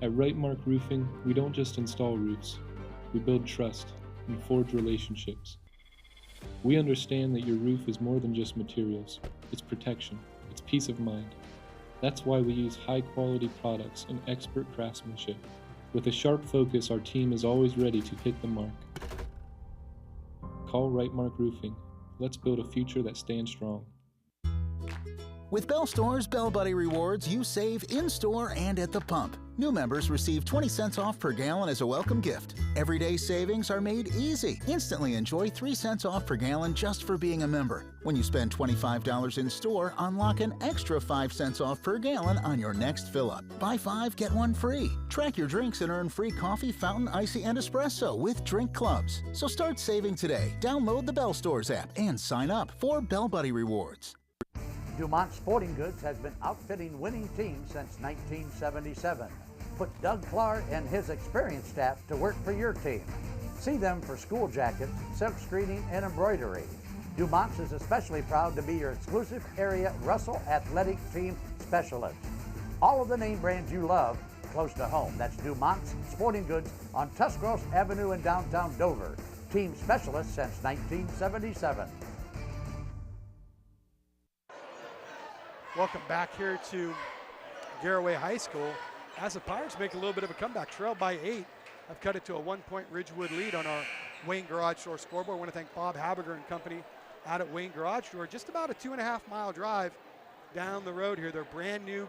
At Rightmark Roofing, we don't just install roofs. We build trust and forge relationships. We understand that your roof is more than just materials. It's protection. It's peace of mind. That's why we use high-quality products and expert craftsmanship. With a sharp focus, our team is always ready to hit the mark. Call Rightmark Roofing. Let's build a future that stands strong. With Bell Store's Bell Buddy Rewards, you save in-store and at the pump. New members receive 20 cents off per gallon as a welcome gift. Everyday savings are made easy. Instantly enjoy 3 cents off per gallon just for being a member. When you spend $25 in store, unlock an extra 5 cents off per gallon on your next fill-up. Buy 5, get 1 free. Track your drinks and earn free coffee, fountain, icy, and espresso with drink clubs. So start saving today. Download the Bell Stores app and sign up for Bell Buddy Rewards. Dumont Sporting Goods has been outfitting winning teams since 1977. Put Doug Clark and his experienced staff to work for your team. See them for school jackets, silk screening, and embroidery. Dumont's is especially proud to be your exclusive area Russell Athletic Team Specialist. All of the name brands you love close to home. That's Dumont's Sporting Goods on Tuscarawas Avenue in downtown Dover. Team Specialist since 1977. Welcome back here to Garaway High School as the Pirates make a little bit of a comeback, trailed by 8. I've cut it to a 1-point Ridgewood lead on our Wayne Garage Door scoreboard. I want to thank Bob Habiger and company out at Wayne Garage Door. Just about a 2.5-mile drive down the road here. They're brand new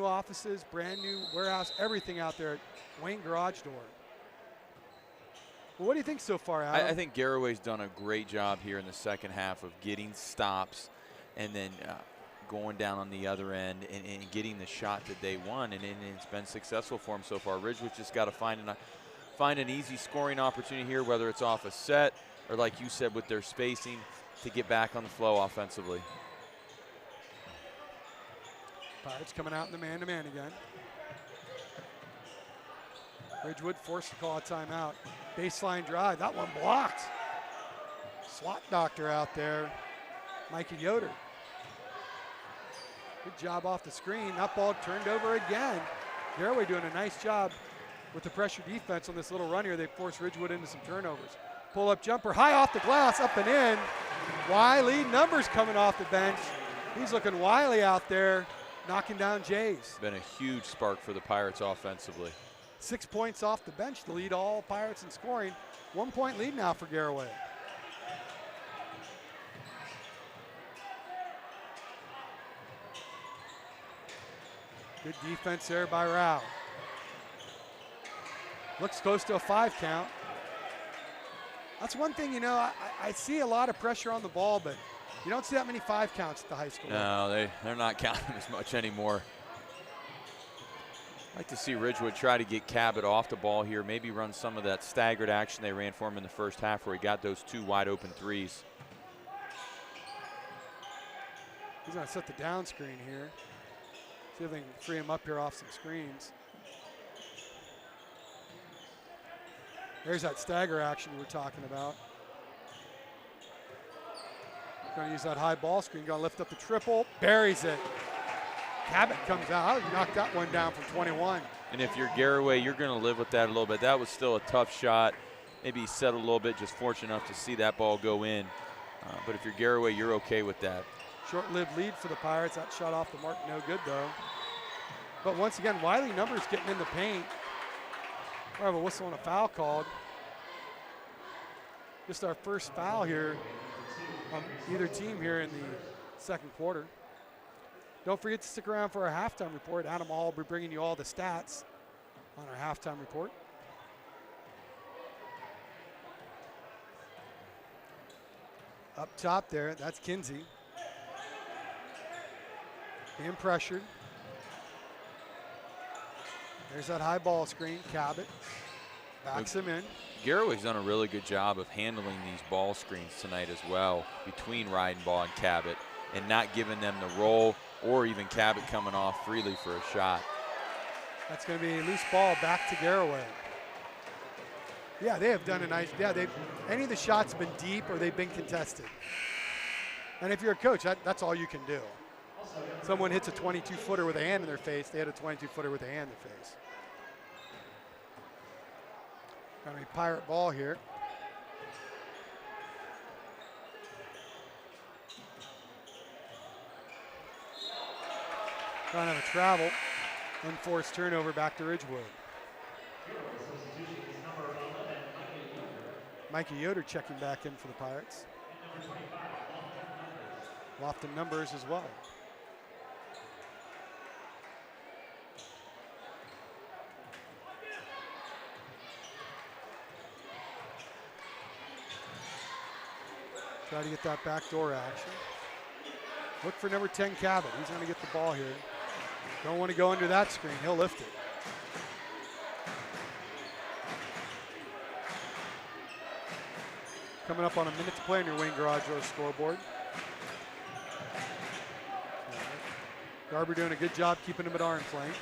offices, brand new warehouse, everything out there at Wayne Garage Door. Well, what do you think so far, Adam? I think Garaway's done a great job here in the second half of getting stops and then going down on the other end and getting the shot that they want, and it's been successful for them so far. Ridgewood's just got to find an easy scoring opportunity here, whether it's off a set or, like you said, with their spacing to get back on the flow offensively. Pirates coming out in the man-to-man again. Ridgewood forced to call a timeout. Baseline drive, that one blocked. SWAT doctor out there, Mikey Yoder. Good job off the screen. That ball turned over again. Garaway doing a nice job with the pressure defense on this little run here. They forced Ridgewood into some turnovers. Pull-up jumper, high off the glass, up and in. Wiley, numbers coming off the bench. He's looking wily out there, knocking down Jays. Been a huge spark for the Pirates offensively. 6 points off the bench to lead all Pirates in scoring. 1 point lead now for Garaway. Good defense there by Rao. Looks close to a 5 count. That's one thing, you know, I see a lot of pressure on the ball, but you don't see that many 5 counts at the high school. No, they're not counting as much anymore. I'd like to see Ridgewood try to get Cabot off the ball here, maybe run some of that staggered action they ran for him in the first half where he got those 2 wide open threes. He's going to set the down screen here. See if they can free him up here off some screens. There's that stagger action we were talking about. Going to use that high ball screen, going to lift up the triple, buries it. Cabot comes out, he knocked that one down from 21. And if you're Garaway, you're going to live with that a little bit. That was still a tough shot. Maybe he settled a little bit, just fortunate enough to see that ball go in. But if you're Garaway, you're okay with that. Short-lived lead for the Pirates. That shot off the mark, no good though. But once again, Wiley numbers getting in the paint. We'll have a whistle and a foul called. Just our first foul here on either team here in the second quarter. Don't forget to stick around for our halftime report. Adam Hall will be bringing you all the stats on our halftime report. Up top there, that's Kinsey. Being pressured. There's that high ball screen, Cabot. Backs him in. Garaway's done a really good job of handling these ball screens tonight as well between Ridingbaugh and Cabot and not giving them the roll or even Cabot coming off freely for a shot. That's going to be a loose ball back to Garaway. Yeah, they have done a nice, any of the shots have been deep or they've been contested. And if you're a coach, that's all you can do. Someone hits a 22-footer with a hand in their face, they hit a 22-footer with a hand in their face. Going to be Pirate ball here. Trying to have a travel. Unforced turnover back to Ridgewood. Mikey Yoder checking back in for the Pirates. Lofton numbers as well. Try to get that backdoor action. Look for number 10, Cabot. He's going to get the ball here. Don't want to go under that screen. He'll lift it. Coming up on a minute to play on your Wayne Garage Door scoreboard. Garber doing a good job keeping him at arm's length.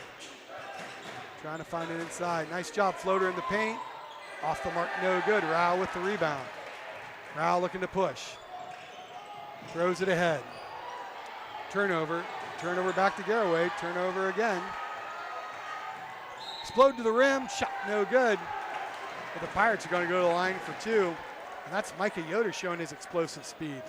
Trying to find it inside. Nice job, floater in the paint. Off the mark, no good. Rao with the rebound. Rao looking to push. Throws it ahead. Turnover. Turnover back to Garaway. Turnover again. Explode to the rim. Shot no good. But the Pirates are going to go to the line for 2. And that's Micah Yoder showing his explosive speed.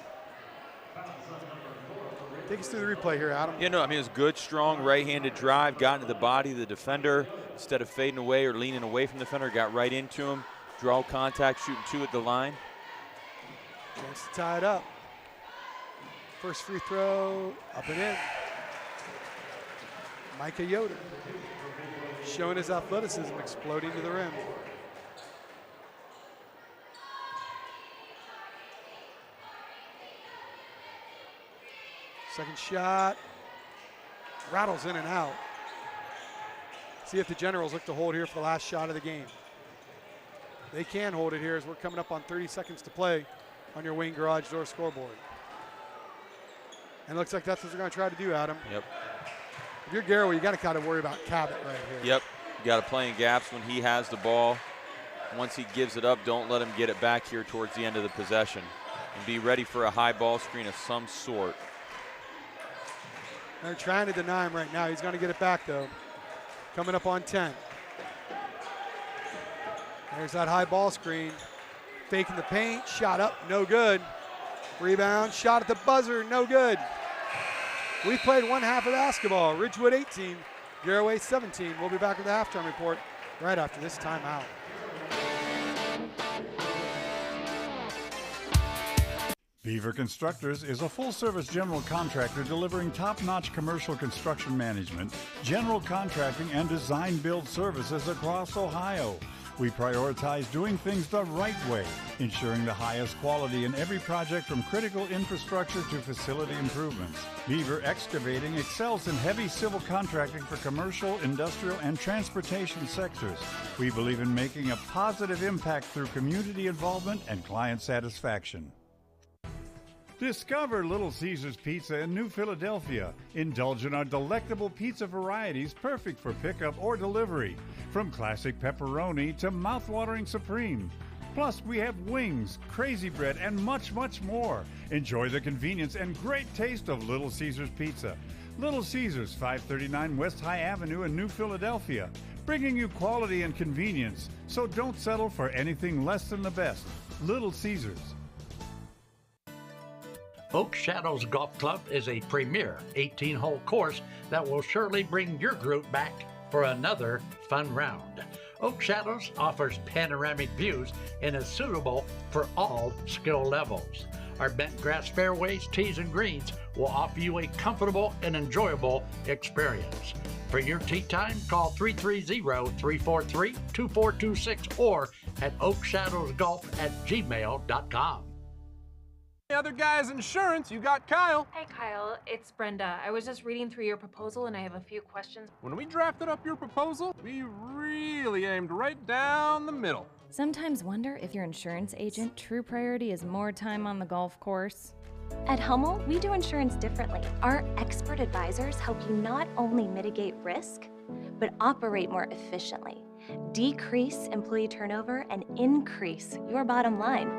Take us through the replay here, Adam. Yeah, no, I mean, it was good, strong, right-handed drive, got into the body of the defender. Instead of fading away or leaning away from the defender, got right into him, draw contact, shooting 2 at the line. Chance to tie it up. First free throw, up and in. Micah Yoder showing his athleticism, exploding to the rim. Second shot, rattles in and out. See if the Generals look to hold here for the last shot of the game. They can hold it here as we're coming up on 30 seconds to play on your Wayne Garage Door scoreboard. And it looks like that's what they're going to try to do, Adam. Yep. If you're Garaway, you got to kind of worry about Cabot right here. Yep. You got to play in gaps when he has the ball. Once he gives it up, don't let him get it back here towards the end of the possession. And be ready for a high ball screen of some sort. They're trying to deny him right now. He's going to get it back, though. Coming up on 10. There's that high ball screen. Faking the paint, shot up, no good. Rebound, shot at the buzzer, no good. We played one half of basketball. Ridgewood 18, Garaway 17. We'll be back with the halftime report right after this timeout. Beaver Constructors is a full-service general contractor delivering top-notch commercial construction management, general contracting, and design-build services across Ohio. We prioritize doing things the right way, ensuring the highest quality in every project from critical infrastructure to facility improvements. Beaver Excavating excels in heavy civil contracting for commercial, industrial, and transportation sectors. We believe in making a positive impact through community involvement and client satisfaction. Discover Little Caesars Pizza in New Philadelphia. Indulge in our delectable pizza varieties perfect for pickup or delivery. From classic pepperoni to mouth-watering supreme. Plus, we have wings, crazy bread, and much, much more. Enjoy the convenience and great taste of Little Caesars Pizza. Little Caesars, 539 West High Avenue in New Philadelphia. Bringing you quality and convenience, so don't settle for anything less than the best. Little Caesars. Oak Shadows Golf Club is a premier 18-hole course that will surely bring your group back for another fun round. Oak Shadows offers panoramic views and is suitable for all skill levels. Our bent grass fairways, tees, and greens will offer you a comfortable and enjoyable experience. For your tee time, call 330-343-2426 or at oakshadowsgolf@gmail.com. The other guy's insurance, you got Kyle. Hey Kyle, it's Brenda. I was just reading through your proposal and I have a few questions. When we drafted up your proposal, we really aimed right down the middle. Sometimes wonder if your insurance agent true priority is more time on the golf course. At Hummel, we do insurance differently. Our expert advisors help you not only mitigate risk, but operate more efficiently, decrease employee turnover, and increase your bottom line.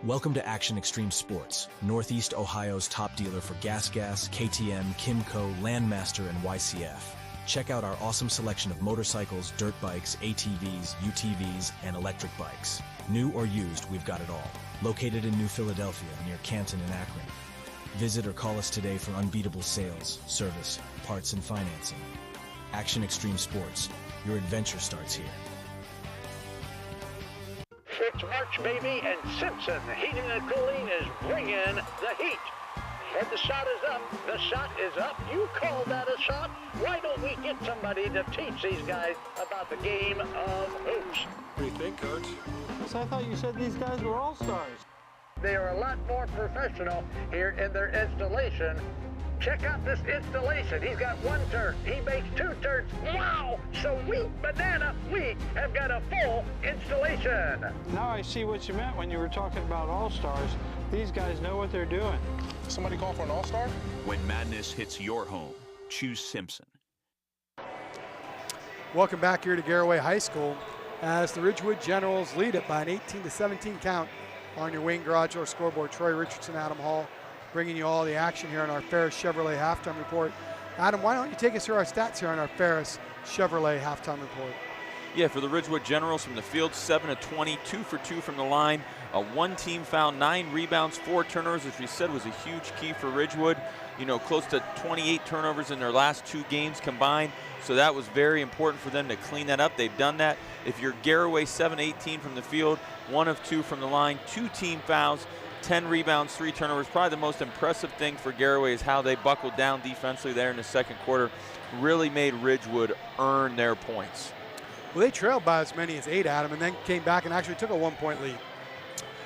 Welcome to Action Extreme Sports, Northeast Ohio's top dealer for Gas, KTM, Kimco, Landmaster, and YCF. Check out our awesome selection of motorcycles, dirt bikes, ATVs, UTVs, and electric bikes. New or used, we've got it all. Located in New Philadelphia, near Canton and Akron. Visit or call us today for unbeatable sales, service, parts, and financing. Action Extreme Sports, your adventure starts here. It's March, baby, and Simpson Heating and Cooling is bringing the heat. And the shot is up. The shot is up. You call that a shot? Why don't we get somebody to teach these guys about the game of hoops? What do you think, Coach? So I thought you said these guys were all-stars. They are a lot more professional here in their installation. Check out this installation. He's got one turn. He makes two turns. Wow! Sweet banana. We have got a full installation. Now I see what you meant when you were talking about all-stars. These guys know what they're doing. Somebody call for an all-star? When madness hits your home, choose Simpson. Welcome back here to Garaway High School as the Ridgewood Generals lead it by an 18-17 count on your Wayne Garage Door scoreboard. Troy Richardson, Adam Hall, bringing you all the action here on our Ferris Chevrolet halftime report. Adam, why don't you take us through our stats here on our Ferris Chevrolet halftime report? Yeah, for the Ridgewood Generals from the field, 7 of 20, 2 for 2 from the line. One team foul, 9 rebounds, 4 turnovers, which we said was a huge key for Ridgewood. You know, close to 28 turnovers in their last 2 games combined. So that was very important for them to clean that up. They've done that. If you're Garaway, 7-18 from the field, 1 of 2 from the line, 2 team fouls, 10 rebounds, 3 turnovers. Probably the most impressive thing for Garaway is how they buckled down defensively there in the second quarter. Really made Ridgewood earn their points. Well, they trailed by as many as 8, Adam, and then came back and actually took a 1-point lead.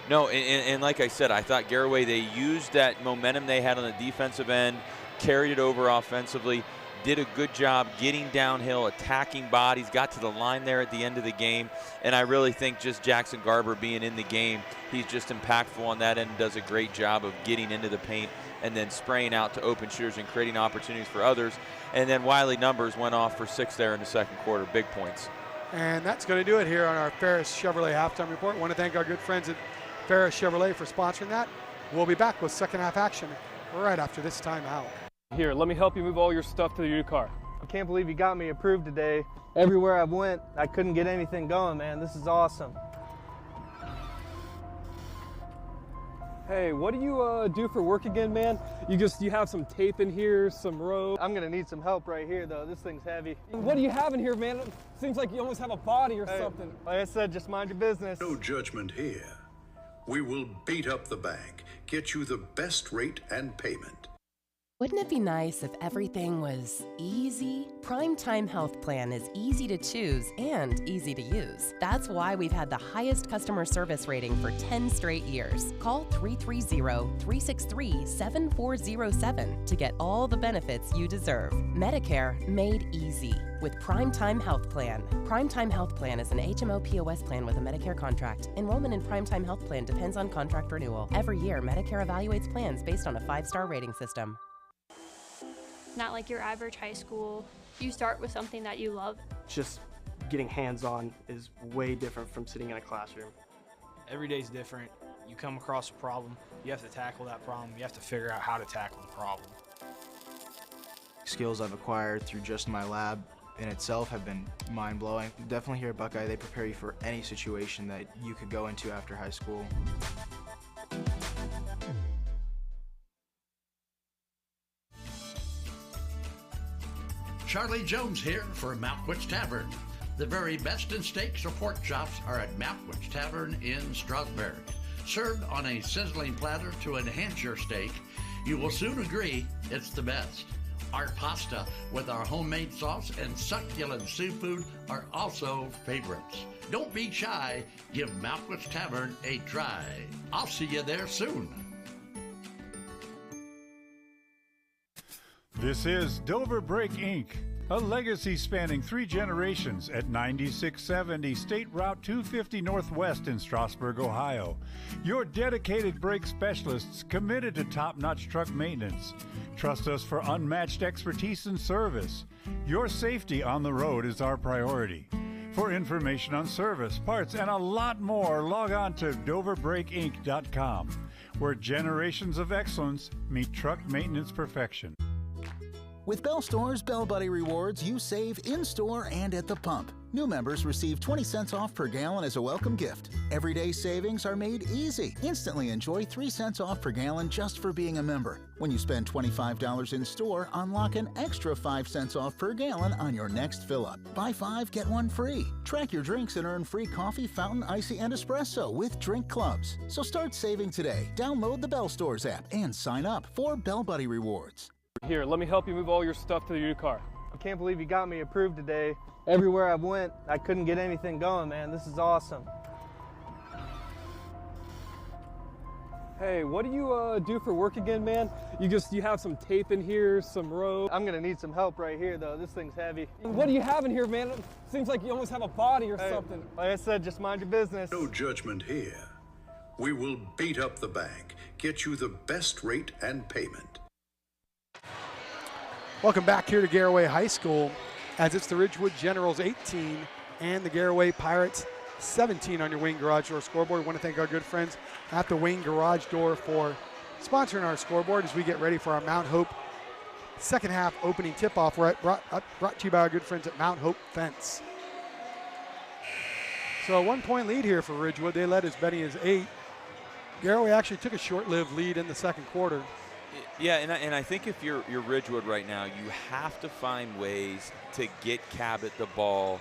No, and like I said, I thought Garaway, they used that momentum they had on the defensive end, carried it over offensively, did a good job getting downhill, attacking bodies, got to the line there at the end of the game. And I really think just Jackson Garber being in the game, he's just impactful on that end and does a great job of getting into the paint and then spraying out to open shooters and creating opportunities for others. And then Wiley Numbers went off for 6 there in the second quarter, big points. And that's going to do it here on our Ferris Chevrolet halftime report. I want to thank our good friends at Ferris Chevrolet for sponsoring that. We'll be back with second half action right after this timeout. Here, let me help you move all your stuff to your car. I can't believe you got me approved today. Everywhere I went, I couldn't get anything going, man. This is awesome. Hey, what do you do for work again, man? You have some tape in here, some rope. I'm gonna need some help right here, though. This thing's heavy. What do you have in here, man? It seems like you almost have a body or something. Like I said, just mind your business. No judgment here. We will beat up the bank, get you the best rate and payment. Wouldn't it be nice if everything was easy? Primetime Health Plan is easy to choose and easy to use. That's why we've had the highest customer service rating for 10 straight years. Call 330-363-7407 to get all the benefits you deserve. Medicare made easy with Primetime Health Plan. Primetime Health Plan is an HMO POS plan with a Medicare contract. Enrollment in Primetime Health Plan depends on contract renewal. Every year, Medicare evaluates plans based on a 5-star rating system. Not like your average high school. You start with something that you love. Just getting hands-on is way different from sitting in a classroom. Every day's different. You come across a problem, you have to tackle that problem, you have to figure out how to tackle the problem. Skills I've acquired through just my lab in itself have been mind-blowing. Definitely here at Buckeye, they prepare you for any situation that you could go into after high school. Charlie Jones here for Malkwich Tavern. The very best in steaks or pork chops are at Malkwich Tavern in Strasburg. Served on a sizzling platter to enhance your steak, you will soon agree it's the best. Our pasta with our homemade sauce and succulent seafood are also favorites. Don't be shy, give Malkwich Tavern a try. I'll see you there soon. This is Dover Brake Inc., a legacy spanning 3 generations at 9670 State Route 250 Northwest in Strasburg, Ohio. Your dedicated brake specialists committed to top-notch truck maintenance. Trust us for unmatched expertise and service. Your safety on the road is our priority. For information on service, parts, and a lot more, log on to DoverBrakeInc.com, where generations of excellence meet truck maintenance perfection. With Bell Store's Bell Buddy Rewards, you save in-store and at the pump. New members receive 20 cents off per gallon as a welcome gift. Everyday savings are made easy. Instantly enjoy 3 cents off per gallon just for being a member. When you spend $25 in store, unlock an extra 5 cents off per gallon on your next fill-up. Buy 5, get 1 free. Track your drinks and earn free coffee, fountain, icy, and espresso with drink clubs. So start saving today. Download the Bell Stores app and sign up for Bell Buddy Rewards. Here, let me help you move all your stuff to your car. I can't believe you got me approved today. Everywhere I went, I couldn't get anything going, man. This is awesome. Hey, what do you do for work again, man? You have some tape in here, some rope. I'm gonna need some help right here, though. This thing's heavy. What do you have in here, man? It seems like you almost have a body or something. Like I said, just mind your business. No judgment here. We will beat up the bank, get you the best rate and payment. Welcome back here to Garaway High School, as it's the Ridgewood Generals 18 and the Garaway Pirates 17 on your Wayne Garage Door scoreboard. I want to thank our good friends at the Wayne Garage Door for sponsoring our scoreboard as we get ready for our Mount Hope second half opening tip-off, brought to you by our good friends at Mount Hope Fence. So a 1-point lead here for Ridgewood. They led as many as 8. Garaway actually took a short-lived lead in the second quarter. Yeah, and I think if you're Ridgewood right now, you have to find ways to get Cabot the ball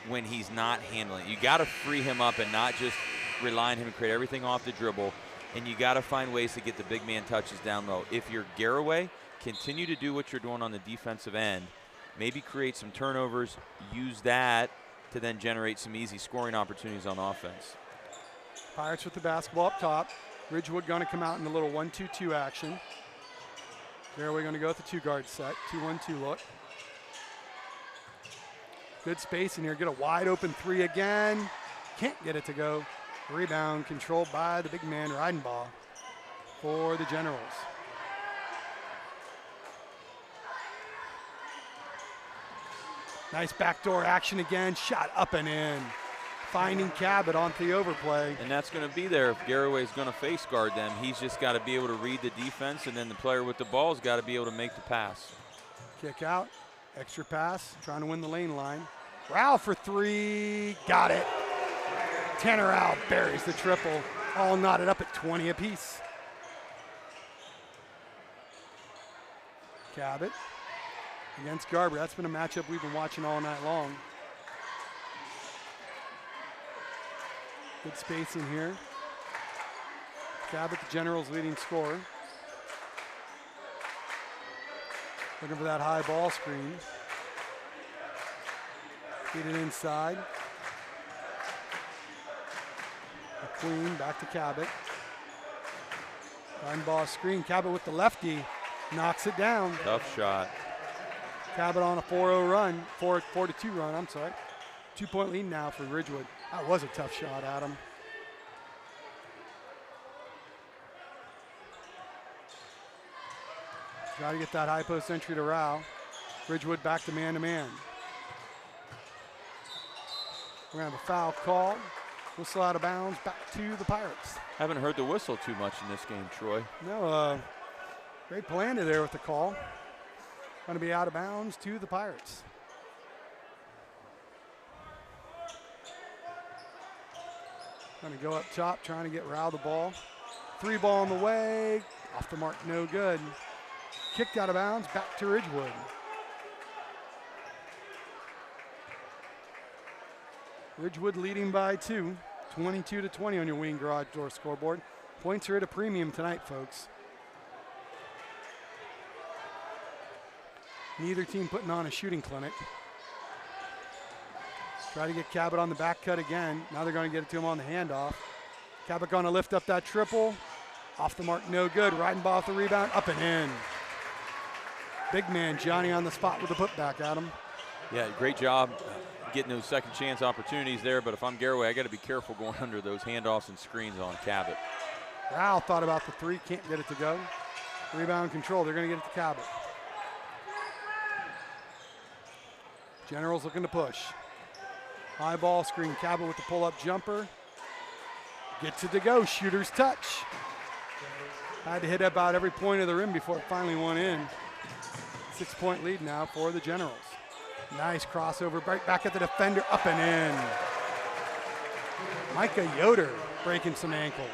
when he's not handling it. You got to free him up and not just rely on him to create everything off the dribble. And you got to find ways to get the big man touches down low. If you're Garaway, continue to do what you're doing on the defensive end. Maybe create some turnovers, use that to then generate some easy scoring opportunities on offense. Pirates with the basketball up top. Ridgewood going to come out in a little 1-2-2 action. Garaway going to go with the 2-guard set, 2-1-2 look. Good space in here, get a wide open 3 again. Can't get it to go. Rebound controlled by the big man Reidenbaugh for the Generals. Nice backdoor action again, shot up and in. Finding Cabot on the overplay. And that's going to be there if Garaway's going to face guard them. He's just got to be able to read the defense, and then the player with the ball's got to be able to make the pass. Kick out, extra pass, trying to win the lane line. Rao for 3, got it. Tanner Rao buries the triple, all knotted up at 20 apiece. Cabot against Garber. That's been a matchup we've been watching all night long. Good spacing here. Cabot, the Generals' leading scorer. Looking for that high ball screen. Feed it inside. McQueen back to Cabot. Reidenbaugh screen. Cabot with the lefty. Knocks it down. Tough shot. Cabot on a 4-0 run. 4-2 run, I'm sorry. 2-point lead now for Ridgewood. That was a tough shot, Adam. Try to get that high post entry to Rao. Ridgewood back to man-to-man. We're going to have a foul called. Whistle out of bounds, back to the Pirates. Haven't heard the whistle too much in this game, Troy. No, great Polanda there with the call. Going to be out of bounds to the Pirates. Going to go up top, trying to get Rao the ball. 3 ball on the way, off the mark, no good. Kicked out of bounds, back to Ridgewood. Ridgewood leading by 2, 22-20 on your Wing Garage Door scoreboard. Points are at a premium tonight, folks. Neither team putting on a shooting clinic. Try to get Cabot on the back cut again. Now they're going to get it to him on the handoff. Cabot going to lift up that triple. Off the mark, no good. Reidenbaugh off the rebound, up and in. Big man Johnny on the spot with the putback, Adam. Yeah, great job getting those second chance opportunities there, but if I'm Garaway, I got to be careful going under those handoffs and screens on Cabot. Rao thought about the 3, can't get it to go. Rebound control, they're going to get it to Cabot. Generals looking to push. High ball screen, Cabot with the pull-up jumper. Gets it to go, shooter's touch. Had to hit about every point of the rim before it finally went in. 6-point lead now for the Generals. Nice crossover, right back at the defender, up and in. Micah Yoder breaking some ankles.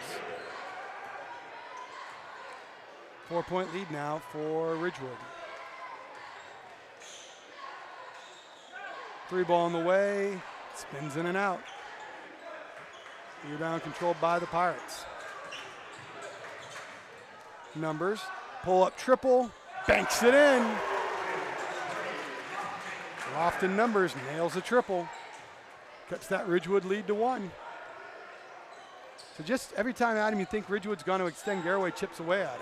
4-point lead now for Ridgewood. 3 ball on the way, spins in and out. Rebound controlled by the Pirates. Numbers, pull up triple, banks it in. Lofton Numbers nails a triple. Cuts that Ridgewood lead to 1. So just every time, Adam, you think Ridgewood's going to extend, Garaway chips away at it.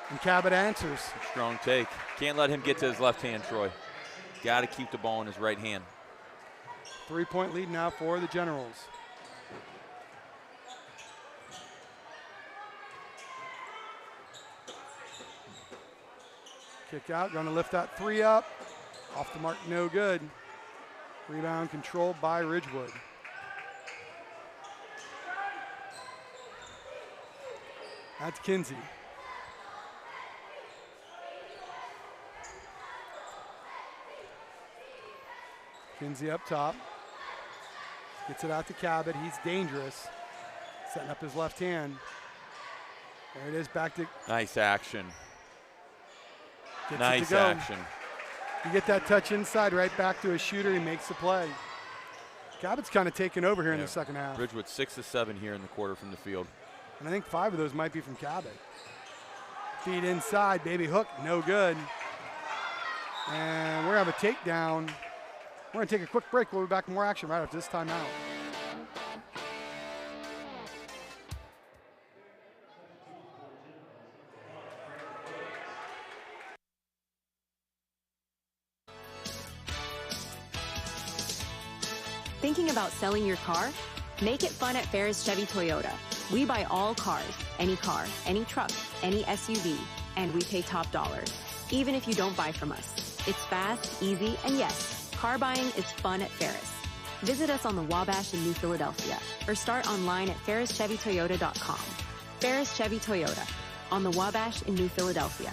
And Cabot answers. Strong take. Can't let him get to his left hand, Troy. Got to keep the ball in his right hand. 3-point lead now for the Generals. Kick out, going to lift that 3 up. Off the mark, no good. Rebound controlled by Ridgewood. That's Kinsey. Kinsey up top. Gets it out to Cabot. He's dangerous. Setting up his left hand. There it is, back to. Nice action. Nice action. You get that touch inside, right back to his shooter. He makes the play. Cabot's kind of taken over here in the second half. Ridgewood 6 of 7 here in the quarter from the field. And I think 5 of those might be from Cabot. Feed inside, baby hook, no good. And we're gonna have a takedown. We're gonna take a quick break. We'll be back with more action right after this timeout. Thinking about selling your car? Make it fun at Ferris Chevy Toyota. We buy all cars, any truck, any SUV, and we pay top dollar, even if you don't buy from us. It's fast, easy, and yes, car buying is fun at Ferris. Visit us on the Wabash in New Philadelphia or start online at ferrischevytoyota.com. Ferris Chevy Toyota on the Wabash in New Philadelphia.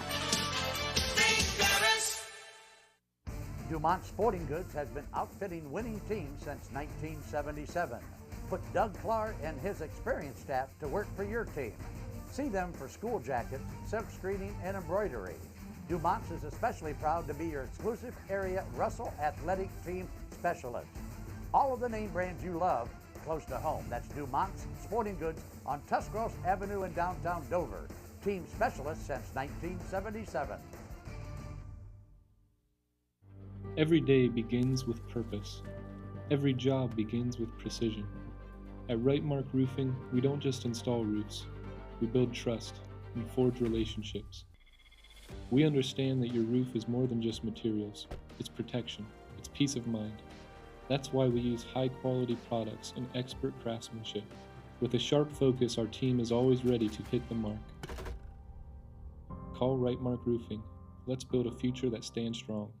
Dumont Sporting Goods has been outfitting winning teams since 1977. Put Doug Clark and his experienced staff to work for your team. See them for school jackets, silk screening, and embroidery. Dumont's is especially proud to be your exclusive area Russell Athletic Team Specialist. All of the name brands you love close to home. That's Dumont's Sporting Goods on Tuscarawas Avenue in downtown Dover. Team specialist since 1977. Every day begins with purpose. Every job begins with precision. At Rightmark Roofing, we don't just install roofs. We build trust and forge relationships. We understand that your roof is more than just materials. It's protection. It's peace of mind. That's why we use high-quality products and expert craftsmanship. With a sharp focus, our team is always ready to hit the mark. Call Rightmark Roofing. Let's build a future that stands strong.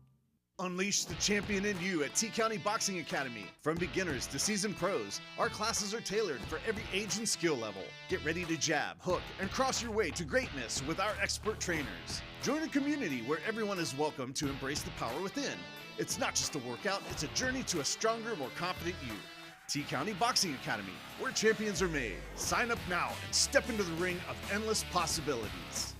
Unleash the champion in you at T-County Boxing Academy. From beginners to seasoned pros, our classes are tailored for every age and skill level. Get ready to jab, hook, and cross your way to greatness with our expert trainers. Join a community where everyone is welcome to embrace the power within. It's not just a workout, it's a journey to a stronger, more confident you. T-County Boxing Academy, where champions are made. Sign up now and step into the ring of endless possibilities.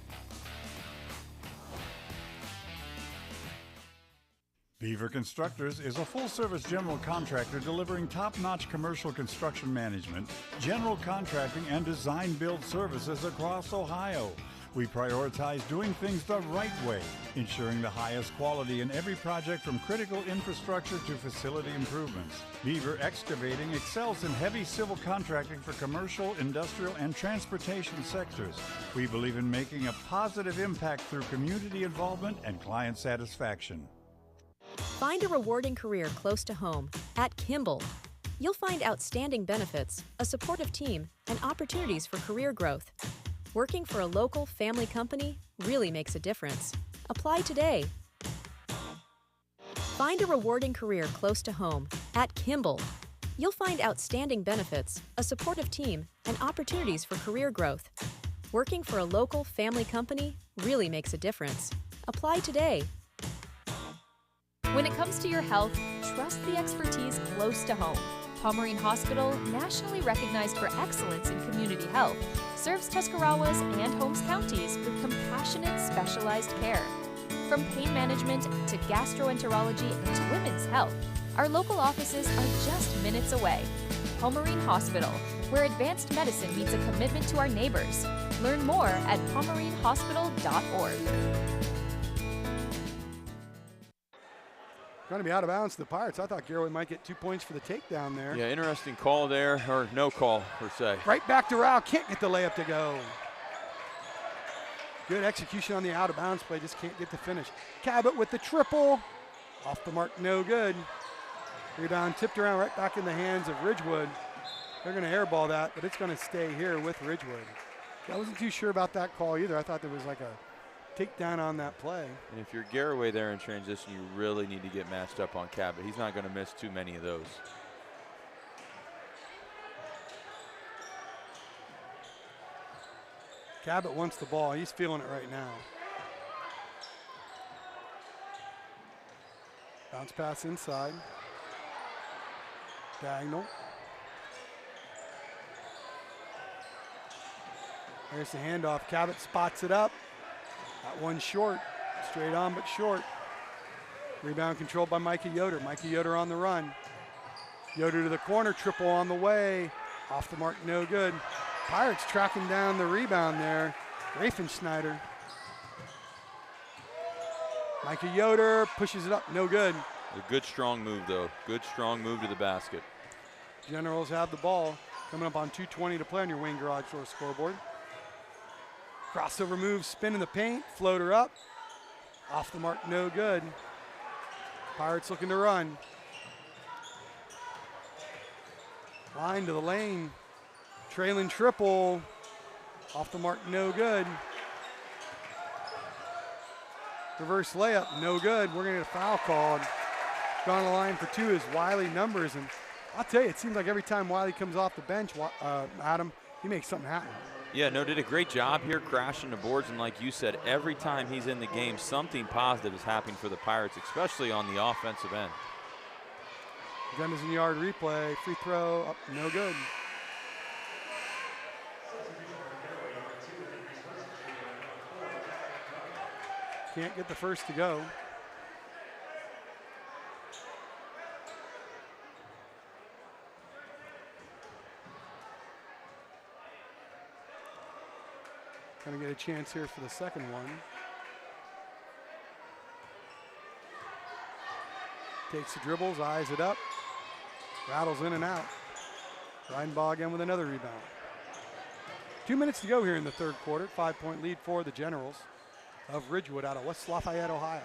Beaver Constructors is a full-service general contractor delivering top-notch commercial construction management, general contracting, and design-build services across Ohio. We prioritize doing things the right way, ensuring the highest quality in every project from critical infrastructure to facility improvements. Beaver Excavating excels in heavy civil contracting for commercial, industrial, and transportation sectors. We believe in making a positive impact through community involvement and client satisfaction. Find a rewarding career close to home at Kimball. You'll find outstanding benefits, a supportive team, and opportunities for career growth. Working for a local family company really makes a difference. Apply today. Find a rewarding career close to home at Kimball. You'll find outstanding benefits, a supportive team, and opportunities for career growth. Working for a local family company really makes a difference. Apply today. When it comes to your health, trust the expertise close to home. Pomerene Hospital, nationally recognized for excellence in community health, serves Tuscarawas and Holmes counties with compassionate, specialized care. From pain management to gastroenterology and to women's health, our local offices are just minutes away. Pomerene Hospital, where advanced medicine meets a commitment to our neighbors. Learn more at pomerenehospital.org. Going to be out of bounds to the Pirates. I thought Garaway might get 2 points for the takedown there. Yeah, interesting call there, or no call per se. Right back to Rao. Can't get the layup to go. Good execution on the out of bounds play. Just can't get the finish. Cabot with the triple. Off the mark, no good. Rebound tipped around right back in the hands of Ridgewood. They're going to airball that, but it's going to stay here with Ridgewood. I wasn't too sure about that call either. I thought there was like a takedown on that play. And if you're Garaway there in transition, you really need to get matched up on Cabot. He's not going to miss too many of those. Cabot wants the ball. He's feeling it right now. Bounce pass inside. Diagonal. There's the handoff. Cabot spots it up. That one short. Straight on, but short. Rebound controlled by Micah Yoder. Micah Yoder on the run. Yoder to the corner. Triple on the way. Off the mark, no good. Pirates tracking down the rebound there. Schneider. Micah Yoder pushes it up, no good. A good strong move though. Good strong move to the basket. Generals have the ball. Coming up on 2:20 to play on your Wayne Garage Door scoreboard. Crossover move, spin in the paint, floater up. Off the mark, no good. Pirates looking to run. Line to the lane. Trailing triple. Off the mark, no good. Reverse layup, no good. We're going to get a foul called. Gone to the line for two is Wiley Numbers. And I'll tell you, it seems like every time Wiley comes off the bench, Adam, he makes something happen. Yeah, no, did a great job here crashing the boards. And like you said, every time he's in the game, something positive is happening for the Pirates, especially on the offensive end. Denizen yard replay, free throw, up, no good. Can't get the first to go. Gonna get a chance here for the second one. Takes the dribbles, eyes it up, rattles in and out. Reinbaugh again with another rebound. 2 minutes to go here in the third quarter. 5-point lead for the Generals of Ridgewood out of West Lafayette, Ohio.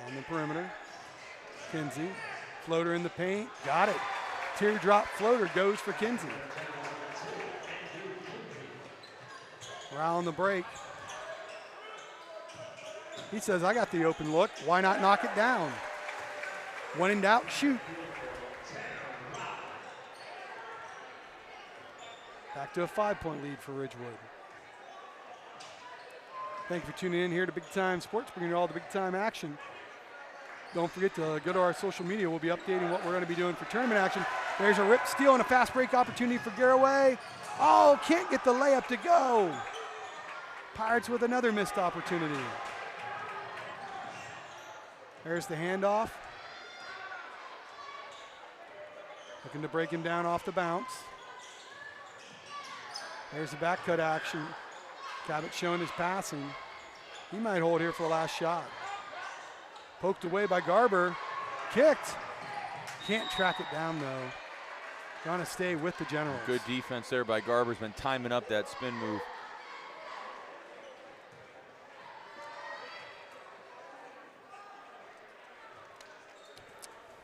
On the perimeter, Kinsey, floater in the paint, got it. Teardrop floater goes for Kinsey. Rowell on the break. He says, I got the open look. Why not knock it down? When in doubt, shoot. Back to a 5-point lead for Ridgewood. Thank you for tuning in here to Big Time Sports, bringing you all the big time action. Don't forget to go to our social media. We'll be updating what we're going to be doing for tournament action. There's a rip steal and a fast break opportunity for Garaway. Oh, can't get the layup to go. Pirates with another missed opportunity. There's the handoff. Looking to break him down off the bounce. There's the back cut action. Cabot showing his passing. He might hold here for the last shot. Poked away by Garber. Kicked. Can't track it down though. Gonna stay with the Generals. Good defense there by Garber's been timing up that spin move.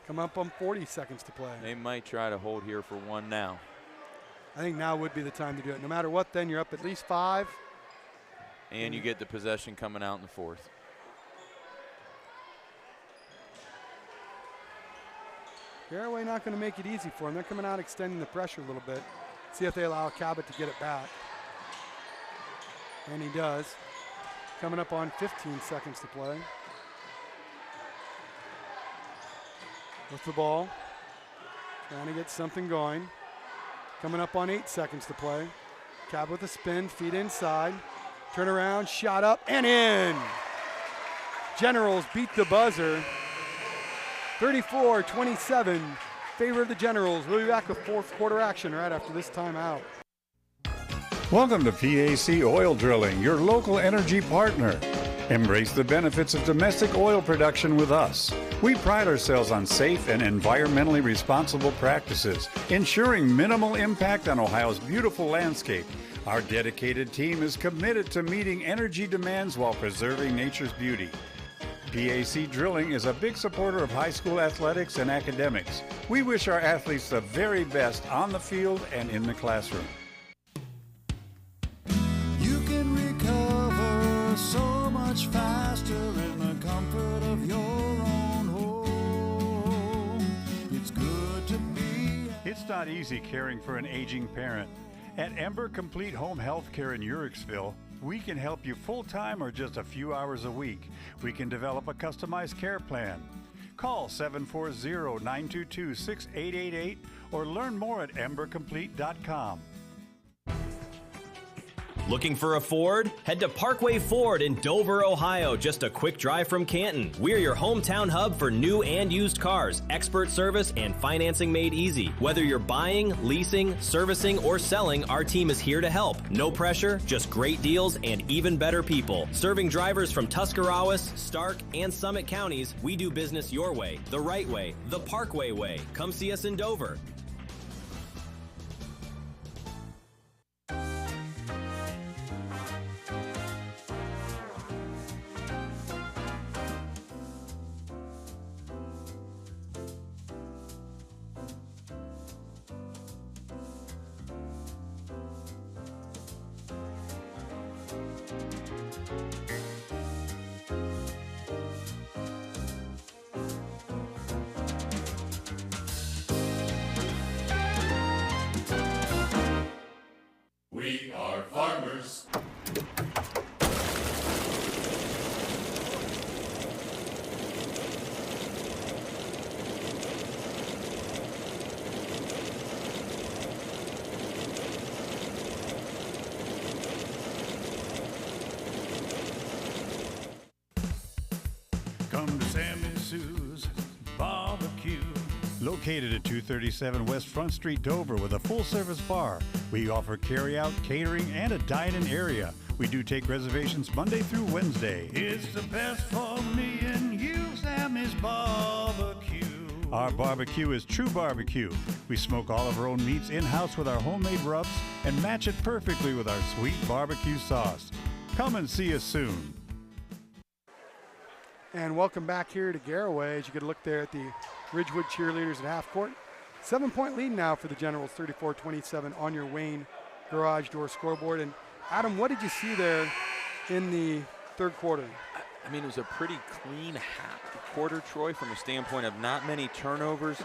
Come up on 40 seconds to play. They might try to hold here for one now. I think now would be the time to do it. No matter what, then you're up at least 5. And you get the possession coming out in the fourth. Garaway not going to make it easy for him. They're coming out extending the pressure a little bit. See if they allow Cabot to get it back. And he does. Coming up on 15 seconds to play. With the ball. Trying to get something going. Coming up on 8 seconds to play. Cabot with a spin, feet inside. Turn around, shot up, and in. Generals beat the buzzer. 34-27, favor of the Generals. We'll be back with fourth quarter action right after this timeout. Welcome to PAC Oil Drilling, your local energy partner. Embrace the benefits of domestic oil production with us. We pride ourselves on safe and environmentally responsible practices, ensuring minimal impact on Ohio's beautiful landscape. Our dedicated team is committed to meeting energy demands while preserving nature's beauty. PAC Drilling is a big supporter of high school athletics and academics. We wish our athletes the very best on the field and in the classroom. You can recover so much faster in the comfort of your own home. It's good to be. It's not easy caring for an aging parent. At Ember Complete Home Health Care in Uricksville, we can help you full-time or just a few hours a week. We can develop a customized care plan. Call 740-922-6888 or learn more at embercomplete.com. Looking for a Ford? Head to Parkway Ford in Dover, Ohio, just a quick drive from Canton. We're your hometown hub for new and used cars, expert service, and financing made easy. Whether you're buying, leasing, servicing, or selling, our team is here to help. No pressure, just great deals and even better people. Serving drivers from Tuscarawas, Stark, and Summit counties, we do business your way, the right way, the Parkway way. Come see us in Dover. We are farmers. Come to Sammy Sue's Barbecue. Located at 237 West Front Street, Dover, with a full-service bar. We offer carry-out, catering, and a dine-in area. We do take reservations Monday through Wednesday. It's the best for me and you, Sammy's Barbecue. Our barbecue is true barbecue. We smoke all of our own meats in-house with our homemade rubs and match it perfectly with our sweet barbecue sauce. Come and see us soon. And welcome back here to Garaway. As you get a look there at the Ridgewood cheerleaders at half court. 7-point lead now for the Generals, 34-27 on your Wayne garage door scoreboard. And Adam, what did you see there in the third quarter? I mean, it was a pretty clean quarter, Troy, from a standpoint of not many turnovers.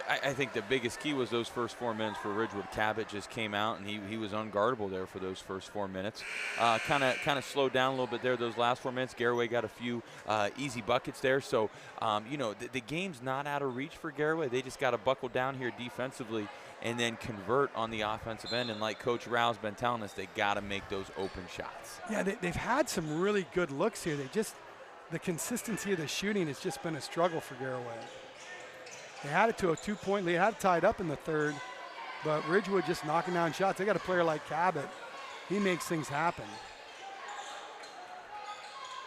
I think the biggest key was those first 4 minutes for Ridgewood. Cabot just came out, and he was unguardable there for those first 4 minutes. Kind of slowed down a little bit there those last 4 minutes. Garaway got a few easy buckets there. So, you know, the game's not out of reach for Garaway. They just got to buckle down here defensively and then convert on the offensive end. And like Coach Rao's been telling us, they got to make those open shots. Yeah, they've had some really good looks here. The consistency of the shooting has just been a struggle for Garaway. They had it to a 2-point lead, had it tied up in the third, but Ridgewood just knocking down shots. They got a player like Cabot. He makes things happen.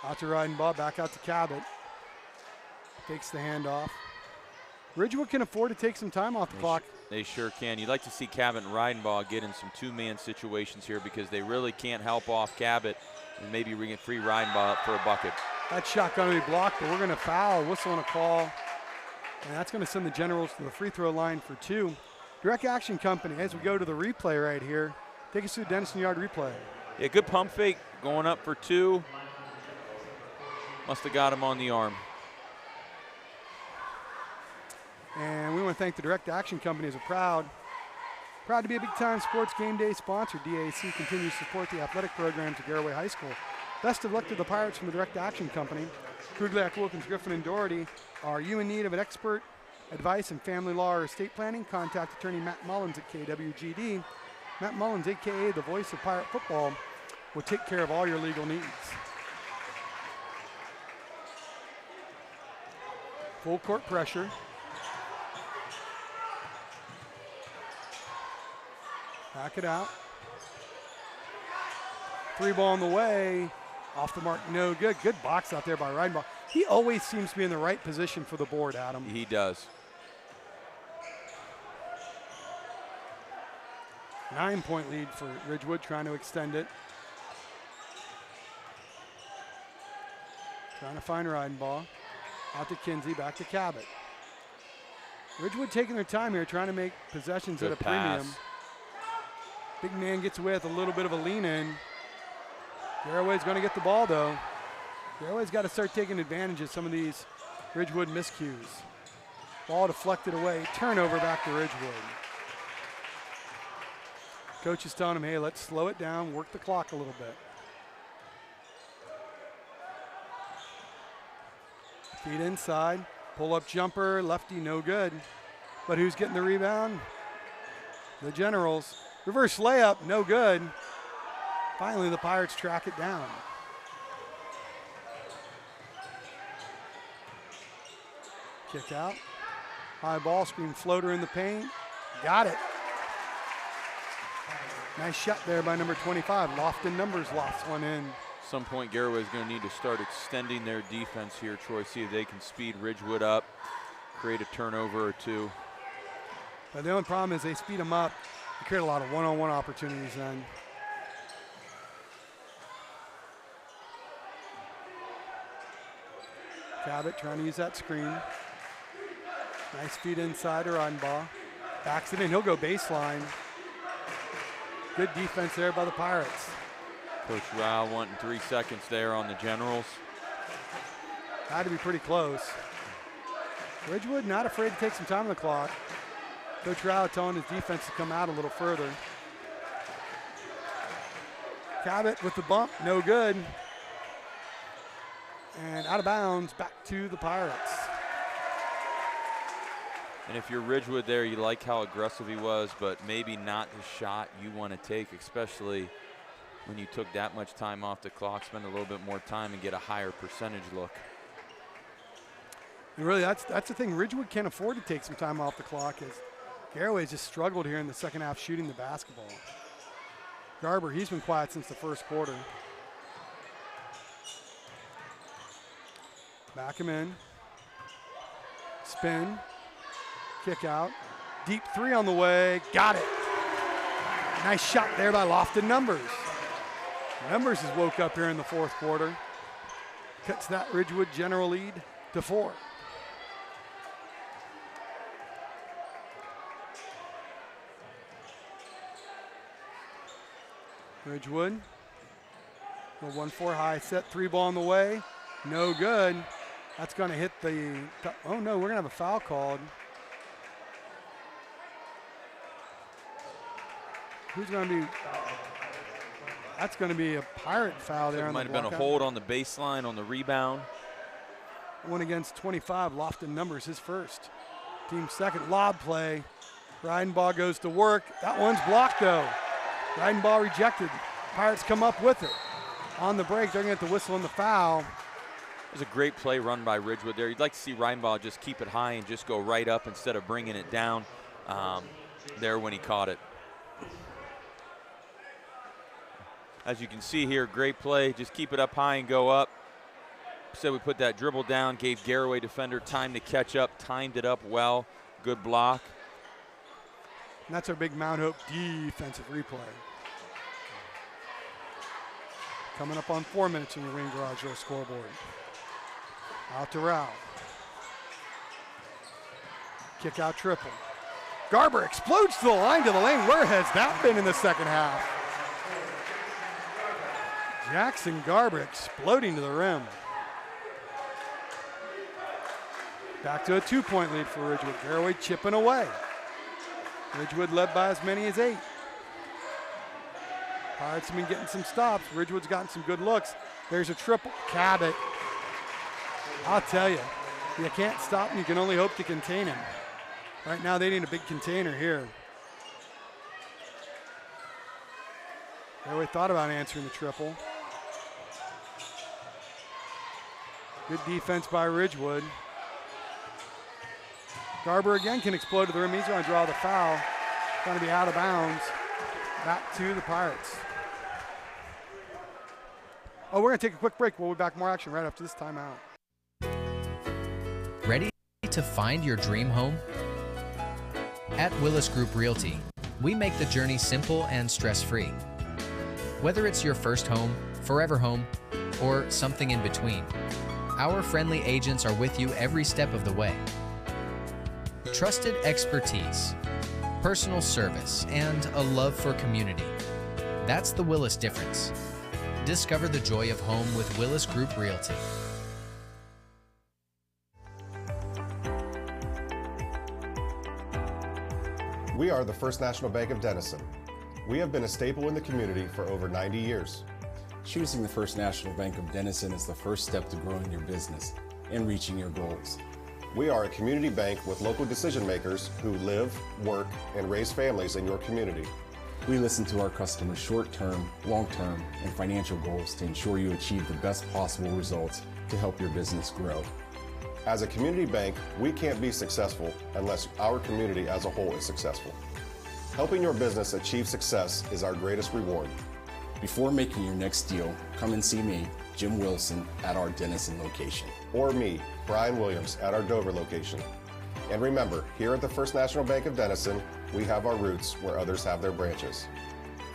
Out to Riding Ball, back out to Cabot. Takes the handoff. Ridgewood can afford to take some time off the clock. They sure can. You'd like to see Cabot and Riding Ball get in some two-man situations here because they really can't help off Cabot, and maybe we can free Riding Ball up for a bucket. That shot going to be blocked, but we're going to foul, whistle and a call. And that's going to send the Generals to the free throw line for 2. Direct Action Company, as we go to the replay right here. Take us through Denison Yard replay. Yeah, good pump fake going up for 2. Must have got him on the arm. And we want to thank the Direct Action Company as a proud to be a Big Time Sports Game Day sponsor. DAC continues to support the athletic programs at Garaway High School. Best of luck to the Pirates from the Direct Action Company. Krugliak, Wilkins, Griffin, and Doherty. Are you in need of an expert advice in family law or estate planning? Contact attorney Matt Mullins at KWGD. Matt Mullins, a.k.a. the voice of Pirate football, will take care of all your legal needs. Full court pressure. Back it out. 3 ball on the way. Off the mark, no good. Good box out there by Riding Ball. He always seems to be in the right position for the board, Adam. He does. 9-point lead for Ridgewood, trying to extend it. Trying to find Riding Ball. Out to Kinsey, back to Cabot. Ridgewood taking their time here, trying to make possessions Good at a pass. premium. Big man gets away with a little bit of a lean in. Garaway's going to get the ball, though. Garaway's got to start taking advantage of some of these Ridgewood miscues. Ball deflected away. Turnover back to Ridgewood. Coach is telling him, hey, let's slow it down, work the clock a little bit. Feet inside, pull-up jumper, lefty, no good. But who's getting the rebound? The Generals. Reverse layup, no good. Finally, the Pirates track it down. Kick out. High ball screen floater in the paint. Got it. Nice shot there by number 25. Lofton Numbers lofts one in. At some point, Garaway is going to need to start extending their defense here, Troy. See if they can speed Ridgewood up, create a turnover or two. But the only problem is they speed them up. They create a lot of one-on-one opportunities then. Cabot trying to use that screen. Nice feed inside to Ridenbaugh. Backs it in, he'll go baseline. Good defense there by the Pirates. Coach Rao wanting 3 seconds there on the Generals. Had to be pretty close. Ridgewood not afraid to take some time on the clock. Coach Rao telling his defense to come out a little further. Cabot with the bump, no good. And out of bounds, back to the Pirates. And if you're Ridgewood there, you like how aggressive he was, but maybe not the shot you want to take, especially when you took that much time off the clock, spend a little bit more time and get a higher percentage look. And really, that's the thing. Ridgewood can't afford to take some time off the clock, as Garaway just struggled here in the second half shooting the basketball. Garber, he's been quiet since the first quarter. Back him in. Spin. Kick out. Deep three on the way. Got it. Nice shot there by Lofton Numbers. Numbers has woke up here in the fourth quarter. Cuts that Ridgewood General lead to 4. Ridgewood. The 1-4 high set, 3 ball on the way. No good. That's going to hit the, oh no, we're going to have a foul called. Who's going to be, that's going to be a Pirate foul there. It might have been a hold on the baseline on the rebound. One against 25, Lofton Numbers, his first. Team second, lob play. Ridenbaugh goes to work. That one's blocked though. Ridenbaugh rejected. Pirates come up with it. On the break, they're going to get the whistle and the foul. It was a great play run by Ridgewood there. You'd like to see Ridenbaugh just keep it high and just go right up instead of bringing it down there when he caught it. As you can see here, great play. Just keep it up high and go up. So we put that dribble down, gave Garaway defender time to catch up, timed it up well. Good block. And that's our big Mount Hope defensive replay. Coming up on 4 minutes in your Wayne Garage Door scoreboard. Out to Rao. Kick out triple. Garber explodes to the line to the lane. Where has that been in the second half? Jackson Garber exploding to the rim. Back to a 2-point lead for Ridgewood. Garaway chipping away. Ridgewood led by as many as 8. Pirates have been getting some stops. Ridgewood's gotten some good looks. There's a triple. Cabot. I'll tell you, you can't stop him. You can only hope to contain him. Right now they need a big container here. Garaway thought about answering the triple. Good defense by Ridgewood. Garber again can explode to the rim. He's going to draw the foul. Going to be out of bounds. Back to the Pirates. Oh, we're going to take a quick break. We'll be back more action right after this timeout. Ready to find your dream home? At Willis Group Realty, we make the journey simple and stress-free. Whether it's your first home, forever home, or something in between, our friendly agents are with you every step of the way. Trusted expertise, personal service, and a love for community. That's the Willis difference. Discover the joy of home with Willis Group Realty. We are the First National Bank of Denison. We have been a staple in the community for over 90 years. Choosing the First National Bank of Denison is the first step to growing your business. and reaching your goals. We are a community bank with local decision makers who live, work, and raise families in your community. We listen to our customers' short-term, long-term, and financial goals to ensure you achieve the best possible results to help your business grow. As a community bank, we can't be successful unless our community as a whole is successful. Helping your business achieve success is our greatest reward. Before making your next deal, come and see me, Jim Wilson, at our Denison location. Or me, Brian Williams, at our Dover location. And remember, here at the First National Bank of Denison, we have our roots where others have their branches.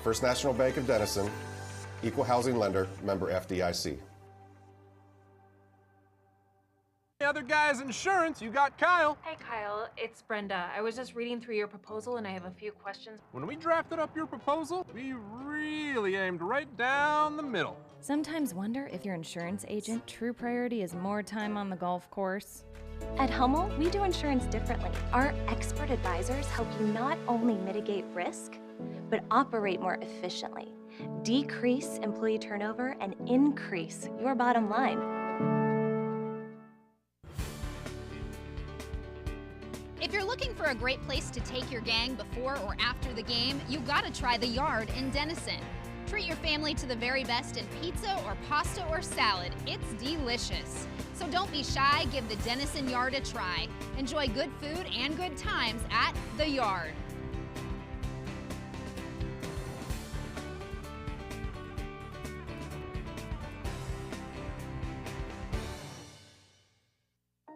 First National Bank of Denison, Equal Housing Lender, member FDIC. The other guy's insurance, you got Kyle. Hey Kyle, it's Brenda. I was just reading through your proposal and I have a few questions. When we drafted up your proposal, we really aimed right down the middle. Sometimes wonder if your insurance agent true priority is more time on the golf course. At Hummel, we do insurance differently. Our expert advisors help you not only mitigate risk, but operate more efficiently, decrease employee turnover, and increase your bottom line. If you're looking for a great place to take your gang before or after the game, you gotta try The Yard in Denison. Treat your family to the very best in pizza or pasta or salad. It's delicious. So don't be shy, give the Denison Yard a try. Enjoy good food and good times at The Yard.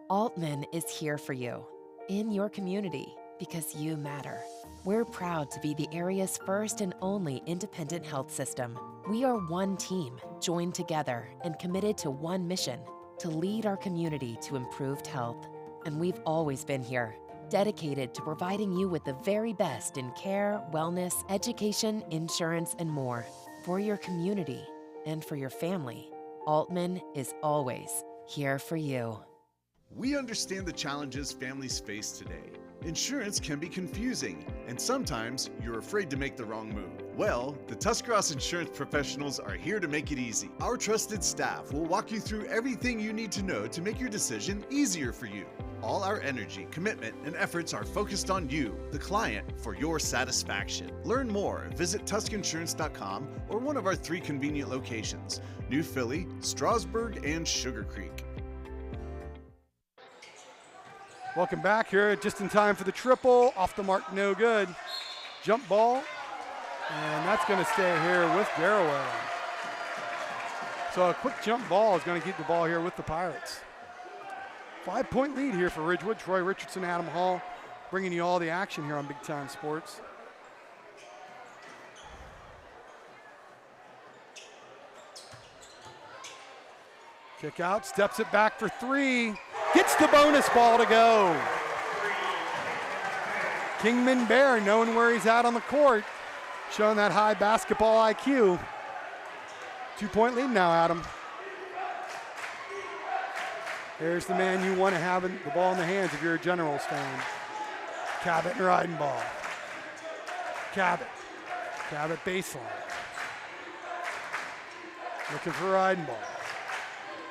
Altman is here for you, in your community, because you matter. We're proud to be the area's first and only independent health system. We are one team, joined together and committed to one mission, to lead our community to improved health. And we've always been here, dedicated to providing you with the very best in care, wellness, education, insurance, and more. For your community and for your family, Altman is always here for you. We understand the challenges families face today. Insurance can be confusing, and sometimes you're afraid to make the wrong move. Well, the Tuscarawas insurance professionals are here to make it easy. Our trusted staff will walk you through everything you need to know to make your decision easier for you. All our energy, commitment, and efforts are focused on you, the client, for your satisfaction. Learn more, visit TuskInsurance.com or one of our 3 convenient locations, New Philly, Strasburg, and Sugar Creek. Welcome back here, just in time for the triple. Off the mark, no good. Jump ball, and that's going to stay here with Garaway. So a quick jump ball is going to keep the ball here with the Pirates. 5-point lead here for Ridgewood. Troy Richardson, Adam Hall, bringing you all the action here on Big Time Sports. Kick out, steps it back for 3. Gets the bonus ball to go. Kingman Bear knowing where he's at on the court, showing that high basketball IQ. 2-point lead now, Adam. There's the man you want to have the ball in the hands if you're a Generals fan. Cabot and riding ball. Cabot baseline. Looking for riding ball.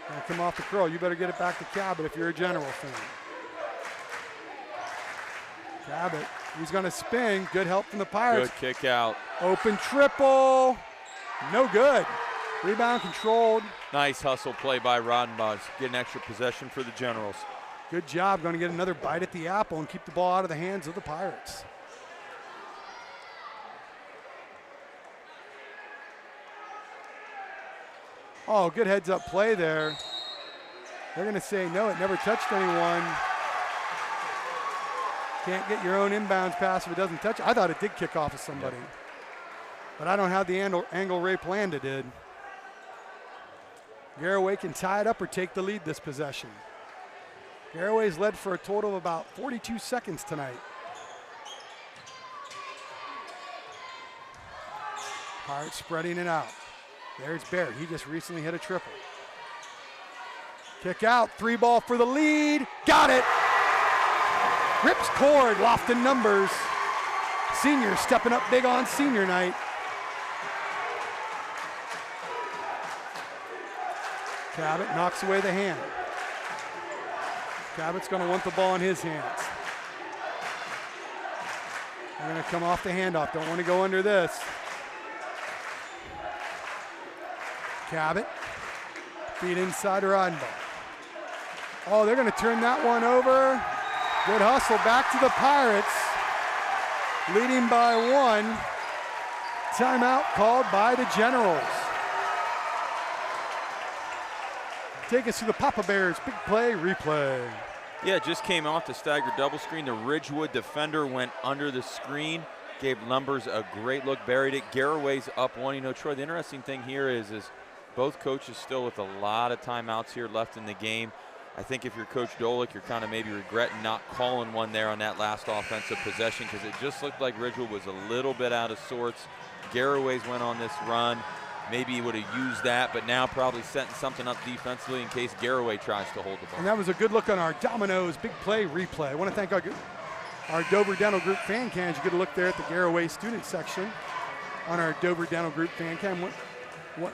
Gonna come off the curl. You better get it back to Cabot if you're a General fan. Cabot, he's gonna spin. Good help from the Pirates. Good kick out. Open triple. No good. Rebound controlled. Nice hustle play by Rodenbach. Get an extra possession for the Generals. Good job. Going to get another bite at the apple and keep the ball out of the hands of the Pirates. Oh, good heads-up play there. They're going to say, no, it never touched anyone. Can't get your own inbounds pass if it doesn't touch. I thought it did kick off of somebody. Yeah. But I don't have the angle Ray Planda did. Garaway can tie it up or take the lead this possession. Garaway's led for a total of about 42 seconds tonight. Pirates spreading it out. There's Bear. He just recently hit a triple. Kick out. 3-ball for the lead. Got it. Rips cord. Lofton numbers. Senior stepping up big on senior night. Cabot knocks away the hand. Cabot's going to want the ball in his hands. They're going to come off the handoff. Don't want to go under this. Cabot. Feet inside to Riding Ball. Oh, they're going to turn that one over. Good hustle back to the Pirates. Leading by 1. Timeout called by the Generals. Take us to the Papa Bears. Big play, replay. Yeah, it just came off the staggered double screen. The Ridgewood defender went under the screen, gave Numbers a great look, buried it. Garaway's up 1. You know, Troy, the interesting thing here is both coaches still with a lot of timeouts here left in the game. I think if you're Coach Dolick, you're kind of maybe regretting not calling one there on that last offensive possession because it just looked like Ridgewood was a little bit out of sorts. Garaway's went on this run. Maybe he would have used that, but now probably setting something up defensively in case Garaway tries to hold the ball. And that was a good look on our Domino's big play replay. I want to thank our Dover Dental Group fan cams. You get a look there at the Garaway student section on our Dover Dental Group fan cam.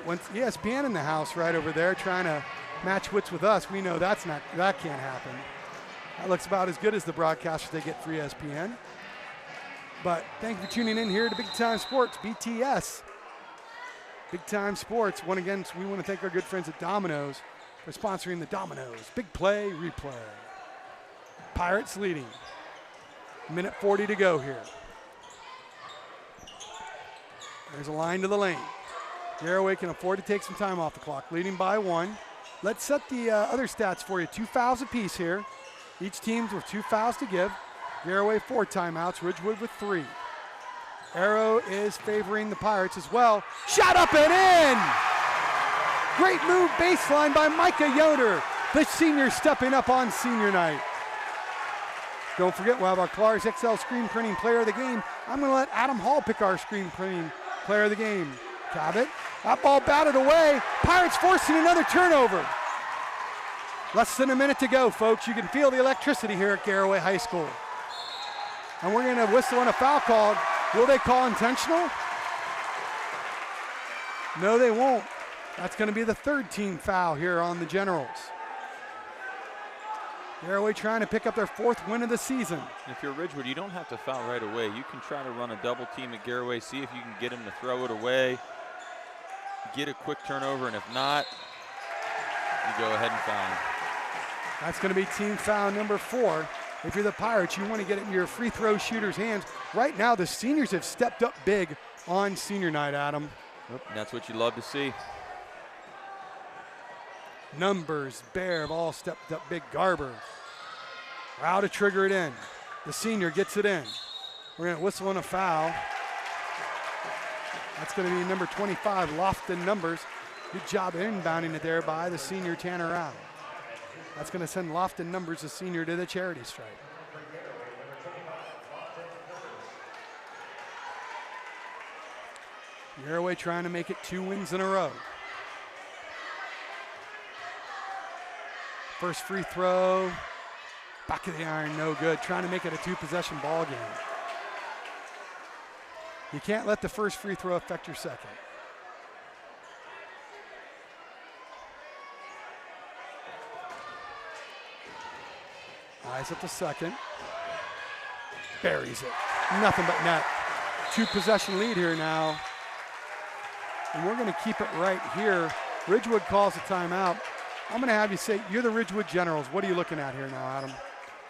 Once ESPN in the house right over there trying to match wits with us, we know that can't happen. That looks about as good as the broadcasters they get for ESPN. But thank you for tuning in here to Big Time Sports, BTS. Big Time Sports. Once again, we want to thank our good friends at Domino's for sponsoring the Domino's Big Play Replay. Pirates leading. Minute 40 to go here. There's a line to the lane. Garaway can afford to take some time off the clock, leading by 1. Let's set the other stats for you. 2 fouls apiece here. Each team with 2 fouls to give. Garaway 4 timeouts, Ridgewood with 3. Arrow is favoring the Pirates as well. Shot up and in! Great move baseline by Micah Yoder. The senior stepping up on senior night. Don't forget, we'll have our Clark's XL screen printing player of the game. I'm going to let Adam Hall pick our screen printing player of the game. Cabot, that ball batted away. Pirates forcing another turnover. Less than a minute to go, folks. You can feel the electricity here at Garaway High School. And we're going to whistle on a foul called. Will they call intentional? No, they won't. That's going to be the 3rd team foul here on the Generals. Garaway trying to pick up their 4th win of the season. If you're Ridgewood, you don't have to foul right away. You can try to run a double team at Garaway, see if you can get him to throw it away, get a quick turnover, and if not, you go ahead and foul him. That's going to be team foul number 4. If you're the Pirates, you want to get it in your free throw shooter's hands. Right now, the seniors have stepped up big on senior night, Adam. Yep, and that's what you love to see. Numbers, Bear have all stepped up big. Garber, how to trigger it in. The senior gets it in. We're going to whistle on a foul. That's going to be number 25, Lofton Numbers. Good job inbounding it there by the senior Tanner Rao. That's going to send Lofton Numbers, the senior, to the charity stripe. Garaway trying to make it 2 wins in a row. First free throw, back of the iron, no good. Trying to make it a 2-possession ball game. You can't let the first free throw affect your second. Eyes at the second. Buries it. Nothing but net. 2-possession lead here now. And we're going to keep it right here. Ridgewood calls a timeout. I'm going to have you say, you're the Ridgewood Generals. What are you looking at here now, Adam?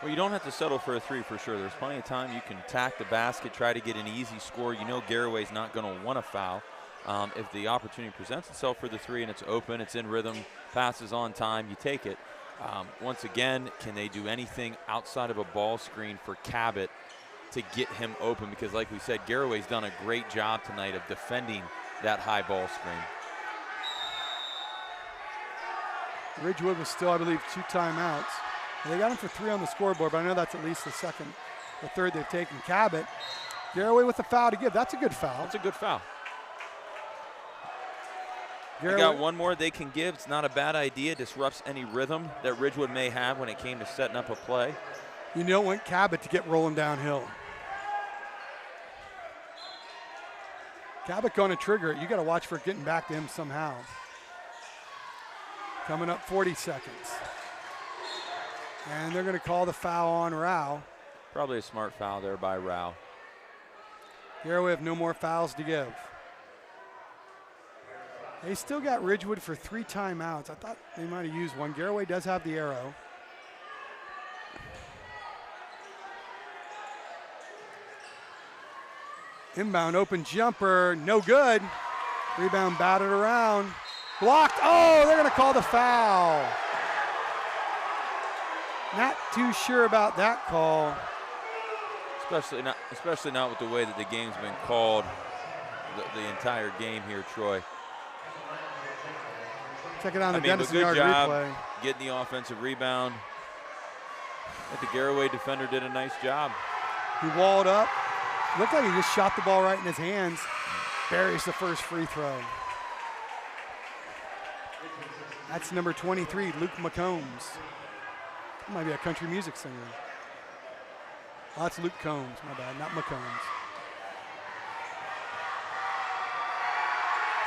Well, you don't have to settle for a 3 for sure. There's plenty of time. You can attack the basket, try to get an easy score. You know Garaway's not going to want to foul. If the opportunity presents itself for the 3 and it's open, it's in rhythm, passes on time, you take it. Once again, can they do anything outside of a ball screen for Cabot to get him open? Because like we said, Garaway's done a great job tonight of defending that high ball screen. Ridgewood was still, I believe, 2 timeouts. They got him for 3 on the scoreboard, but I know that's at least the 2nd or 3rd they've taken. Cabot, Garaway with a foul to give. That's a good foul. That's a good foul. Garaway. They got one more they can give. It's not a bad idea. Disrupts any rhythm that Ridgewood may have when it came to setting up a play. You don't want Cabot to get rolling downhill. Cabot going to trigger it. You got to watch for getting back to him somehow. Coming up 40 seconds. And they're going to call the foul on Rao. Probably a smart foul there by Rao. Garaway have no more fouls to give. They still got Ridgewood for 3 timeouts. I thought they might have used one. Garaway does have the arrow. Inbound open jumper, no good. Rebound batted around. Blocked, oh, they're gonna call the foul. Not too sure about that call. Especially not with the way that the game's been called the entire game here, Troy. Check it out on the Dennison good Yard job replay. Getting the offensive rebound. I think the Garaway defender did a nice job. He walled up. Looked like he just shot the ball right in his hands. Buries the first free throw. That's number 23, Luke McCombs. That might be a country music singer. Oh, that's Luke Combs, my bad, not McCombs.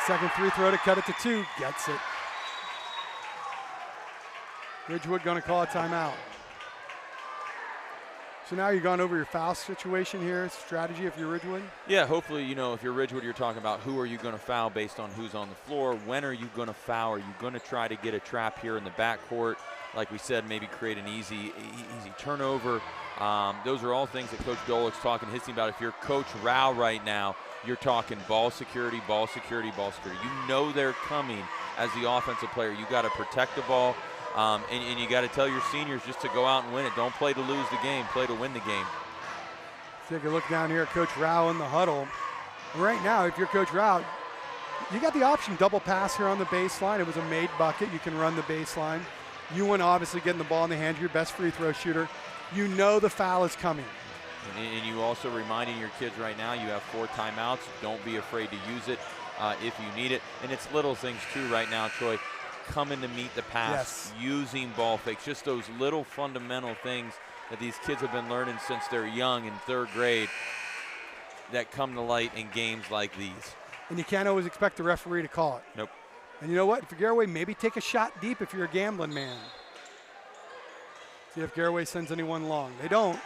Second free throw to cut it to 2, gets it. Ridgewood gonna call a timeout. So now you've gone over your foul situation here, strategy if you're Ridgewood? Yeah, hopefully, if you're Ridgewood, you're talking about who are you going to foul based on who's on the floor. When are you going to foul? Are you going to try to get a trap here in the backcourt? Like we said, maybe create an easy turnover. Those are all things that Coach Dolik's talking to his team about. If you're Coach Rao right now, you're talking ball security, ball security, ball security. You know they're coming as the offensive player. You got to protect the ball. And you got to tell your seniors just to go out and win it. Don't play to lose the game, play to win the game. Take a look down here at Coach Rao in the huddle. Right now, if you're Coach Rao, you got the option double pass here on the baseline. It was a made bucket. You can run the baseline. You want to obviously getting the ball in the hands of your best free throw shooter. You know the foul is coming. And you also reminding your kids right now, you have 4 timeouts. Don't be afraid to use it if you need it. And it's little things too right now, Troy. Coming to meet the pass, using ball fakes, just those little fundamental things that these kids have been learning since they're young in 3rd grade that come to light in games like these. And you can't always expect the referee to call it. Nope. And you know what? For Garaway, maybe take a shot deep if you're a gambling man. See if Garaway sends anyone long. They don't.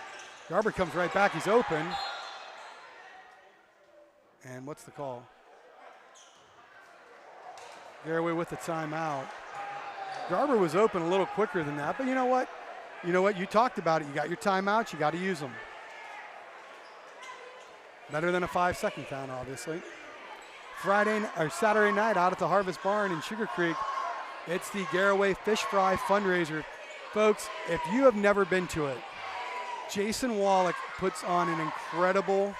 Garber comes right back. He's open. And what's the call? Garaway with the timeout. Garber was open a little quicker than that, but you know what? You talked about it. You got your timeouts. You got to use them. Better than a 5-second count, obviously. Saturday night out at the Harvest Barn in Sugar Creek, it's the Garaway Fish Fry fundraiser. Folks, if you have never been to it, Jason Wallach puts on an incredible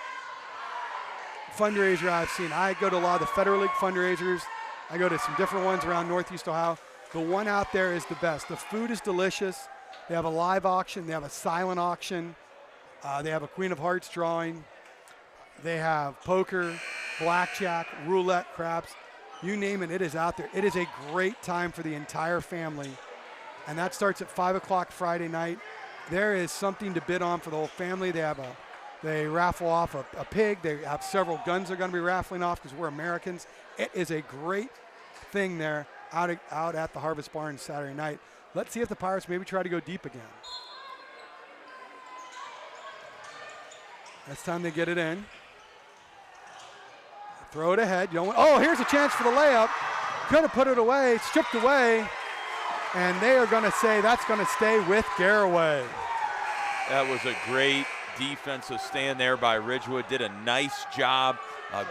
fundraiser I've seen. I go to a lot of the Federal League fundraisers. I go to some different ones around Northeast Ohio. The one out there is the best. The food is delicious. They have a live auction. They have a silent auction. They have a Queen of Hearts drawing. They have poker, blackjack, roulette, craps. You name it, it is out there. It is a great time for the entire family. And that starts at 5 o'clock Friday night. There is something to bid on for the whole family. They raffle off a pig. They have several guns they're going to be raffling off because we're Americans. It is a great thing there out at the Harvest Barn Saturday night. Let's see if the Pirates maybe try to go deep again. It's time they get it in. Throw it ahead. Here's a chance for the layup. Could have put it away, stripped away. And they are going to say that's going to stay with Garaway. That was a great defensive stand there by Ridgewood. Did a nice job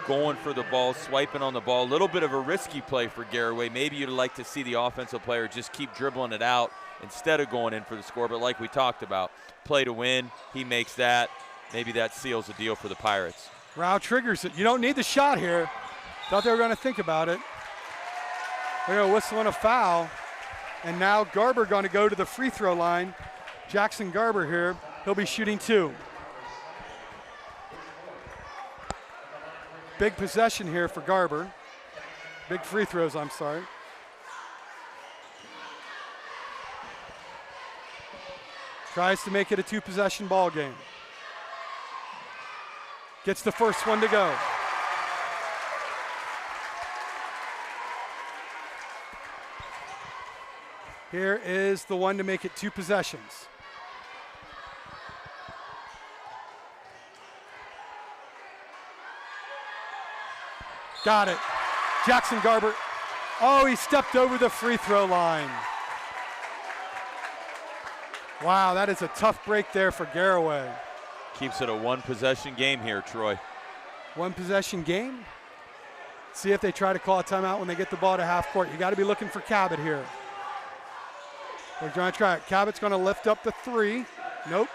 going for the ball, swiping on the ball. A little bit of a risky play for Garaway. Maybe you'd like to see the offensive player just keep dribbling it out instead of going in for the score. But like we talked about, play to win. He makes that. Maybe that seals the deal for the Pirates. Rao triggers it. You don't need the shot here. Thought they were going to think about it. They're going to whistle in a foul. And now Garber going to go to the free throw line. Jackson Garber here. He'll be shooting 2. Big possession here for Garber. Big free throws, I'm sorry. Tries to make it a 2-possession ball game. Gets the first one to go. Here is the one to make it 2 possessions. Got it. Jackson Garber. Oh, he stepped over the free throw line. Wow, that is a tough break there for Garaway. Keeps it a 1-possession game here, Troy. 1-possession game. See if they try to call a timeout when they get the ball to half court. You got to be looking for Cabot here. They're going to try it. Cabot's going to lift up the 3. Nope.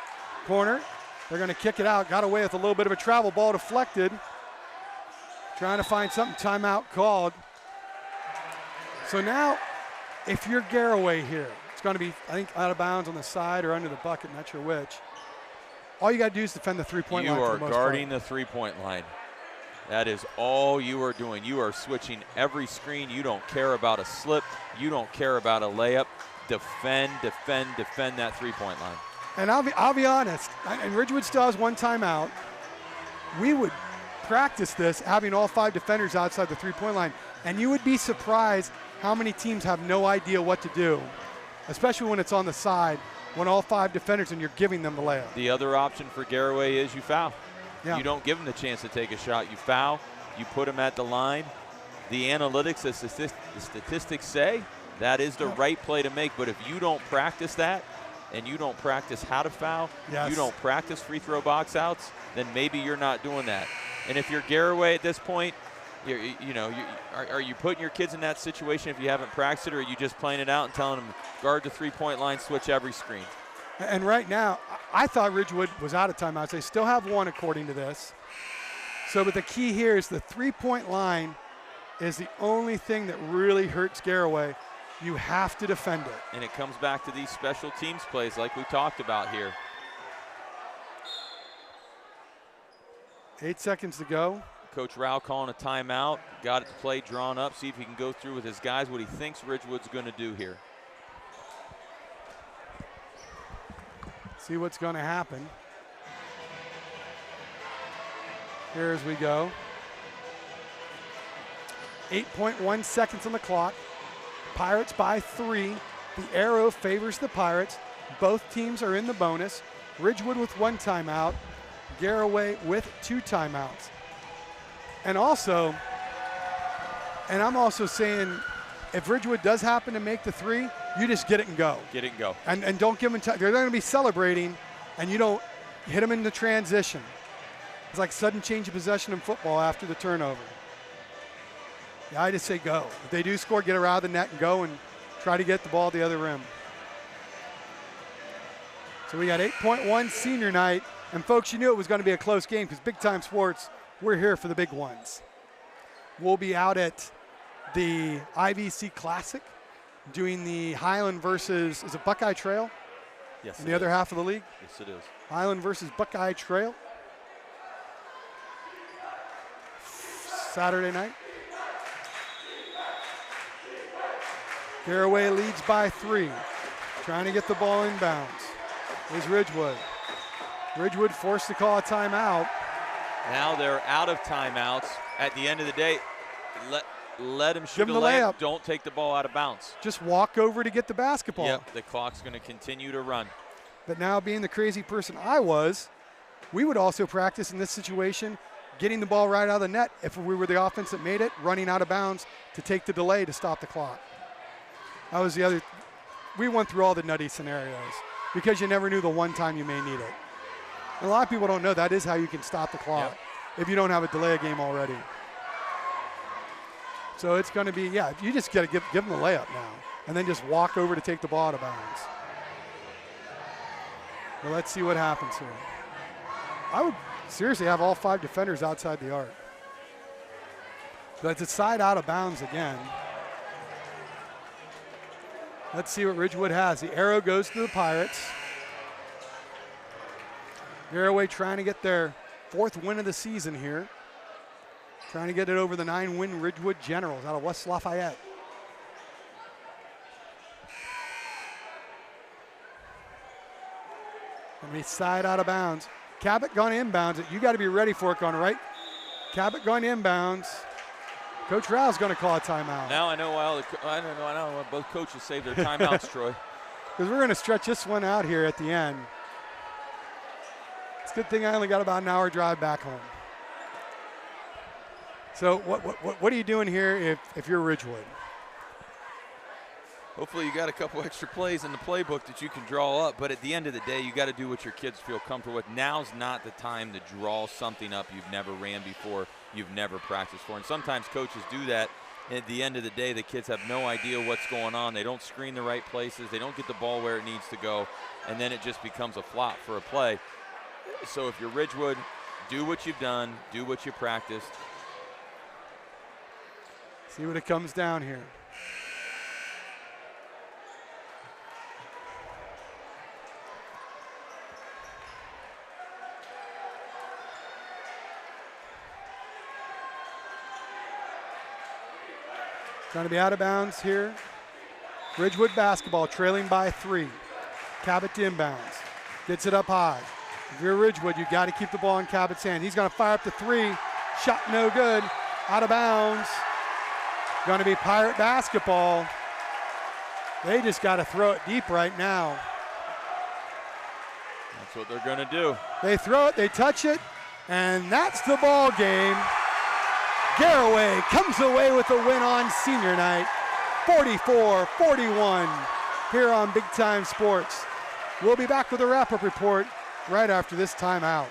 Corner. They're going to kick it out. Got away with a little bit of a travel ball, deflected. Trying to find something. Timeout called. So now, if you're Garaway here, it's going to be, I think, out of bounds on the side or under the bucket, not sure which. All you got to do is defend the three-point line. You are guarding the three-point line. That is all you are doing. You are switching every screen. You don't care about a slip. You don't care about a layup. Defend, defend, defend that three-point line. And I'll be honest, and Ridgewood still has 1 timeout. We would practice this having all 5 defenders outside the three-point line, and you would be surprised how many teams have no idea what to do, especially when it's on the side, when all 5 defenders and you're giving them the layup. The other option for Garaway is you foul. Yeah. You don't give them the chance to take a shot. You foul. You put them at the line. The analytics, the statistics say that is the right play to make. But if you don't practice that, and you don't practice how to foul, you don't practice free throw box outs, then maybe you're not doing that. And if you're Garaway at this point, are you putting your kids in that situation if you haven't practiced it, or are you just playing it out and telling them guard the three-point line, switch every screen? And right now, I thought Ridgewood was out of timeouts. They still have 1 according to this. So, but the key here is the three-point line is the only thing that really hurts Garaway. You have to defend it. And it comes back to these special teams plays like we talked about here. 8 seconds to go. Coach Rao calling a timeout. Got it to play drawn up. See if he can go through with his guys what he thinks Ridgewood's going to do here. See what's going to happen. Here as we go. 8.1 seconds on the clock. Pirates by 3. The arrow favors the Pirates. Both teams are in the bonus. Ridgewood with 1 timeout. Garaway with 2 timeouts. And also, and I'm also saying, if Ridgewood does happen to make the 3, you just get it and go. Get it and go. And don't give them time. They're going to be celebrating, and you don't hit them in the transition. It's like sudden change of possession in football after the turnover. Yeah, I just say go. If they do score, get around the net and go and try to get the ball at the other rim. So we got 8.1 senior night. And folks, you knew it was going to be a close game because Big Time Sports, we're here for the big ones. We'll be out at the IVC Classic doing the Highland versus, is it Buckeye Trail? Yes, in the other half of the league? Yes, it is. Highland versus Buckeye Trail. Saturday night. Garaway leads by 3. Trying to get the ball inbounds. Here's Ridgewood. Ridgewood forced to call a timeout. Now they're out of timeouts. At the end of the day, let them shoot Give them the layup. Don't take the ball out of bounds. Just walk over to get the basketball. Yep, the clock's going to continue to run. But now, being the crazy person I was, we would also practice in this situation getting the ball right out of the net if we were the offense that made it, running out of bounds to take the delay to stop the clock. That was the other. We went through all the nutty scenarios because you never knew the one time you may need it. And a lot of people don't know that is how you can stop the clock if you don't have a delay game already. So it's going to be, you just got to give them the layup now and then just walk over to take the ball out of bounds. Well, let's see what happens here. I would seriously have all 5 defenders outside the arc. But it's side out of bounds again. Let's see what Ridgewood has. The arrow goes to the Pirates. Garaway trying to get their 4th win of the season here. Trying to get it over the 9-win Ridgewood Generals out of West Lafayette. Going to be side out of bounds. Cabot going inbounds. You got to be ready for it going right. Cabot going inbounds. Coach Rao's going to call a timeout. Now I know why I don't know why both coaches saved their timeouts, Troy. Because we're going to stretch this one out here at the end. It's a good thing I only got about an hour drive back home. So what are you doing here if you're Ridgewood? Hopefully you got a couple extra plays in the playbook that you can draw up, but at the end of the day, you got to do what your kids feel comfortable with. Now's not the time to draw something up you've never ran before, you've never practiced for. And sometimes coaches do that. At the end of the day, the kids have no idea what's going on. They don't screen the right places. They don't get the ball where it needs to go, and then it just becomes a flop for a play. So if you're Ridgewood, do what you've done, do what you practiced. See what it comes down here. Going to be out of bounds here. Ridgewood basketball trailing by 3. Cabot to inbounds. Gets it up high. If you're Ridgewood, you got to keep the ball in Cabot's hand. He's going to fire up the 3. Shot no good. Out of bounds. Going to be Pirate basketball. They just got to throw it deep right now. That's what they're going to do. They throw it, they touch it, and that's the ball game. Garaway comes away with a win on senior night, 44-41 here on Big Time Sports. We'll be back with a wrap-up report right after this timeout.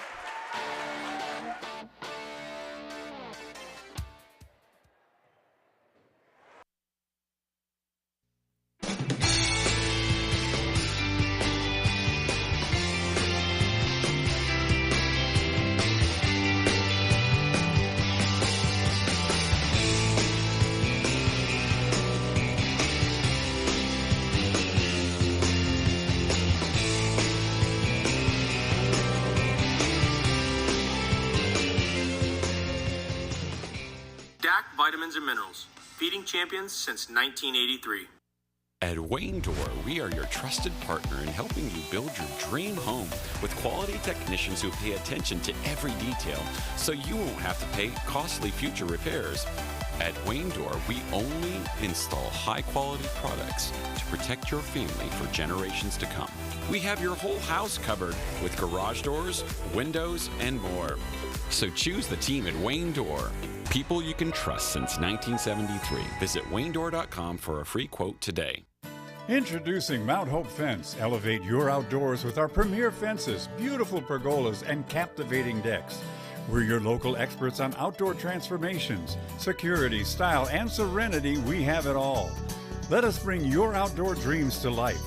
Vitamins and minerals, feeding champions since 1983. At Wayne Door, we are your trusted partner in helping you build your dream home with quality technicians who pay attention to every detail so you won't have to pay costly future repairs. At Wayne Door, we only install high-quality products to protect your family for generations to come. We have your whole house covered with garage doors, windows, and more. So choose the team at Wayne Door. People you can trust since 1973. Visit waynedoor.com for a free quote today. Introducing Mount Hope Fence. Elevate your outdoors with our premier fences, beautiful pergolas, and captivating decks. We're your local experts on outdoor transformations, security, style, and serenity. We have it all. Let us bring your outdoor dreams to life.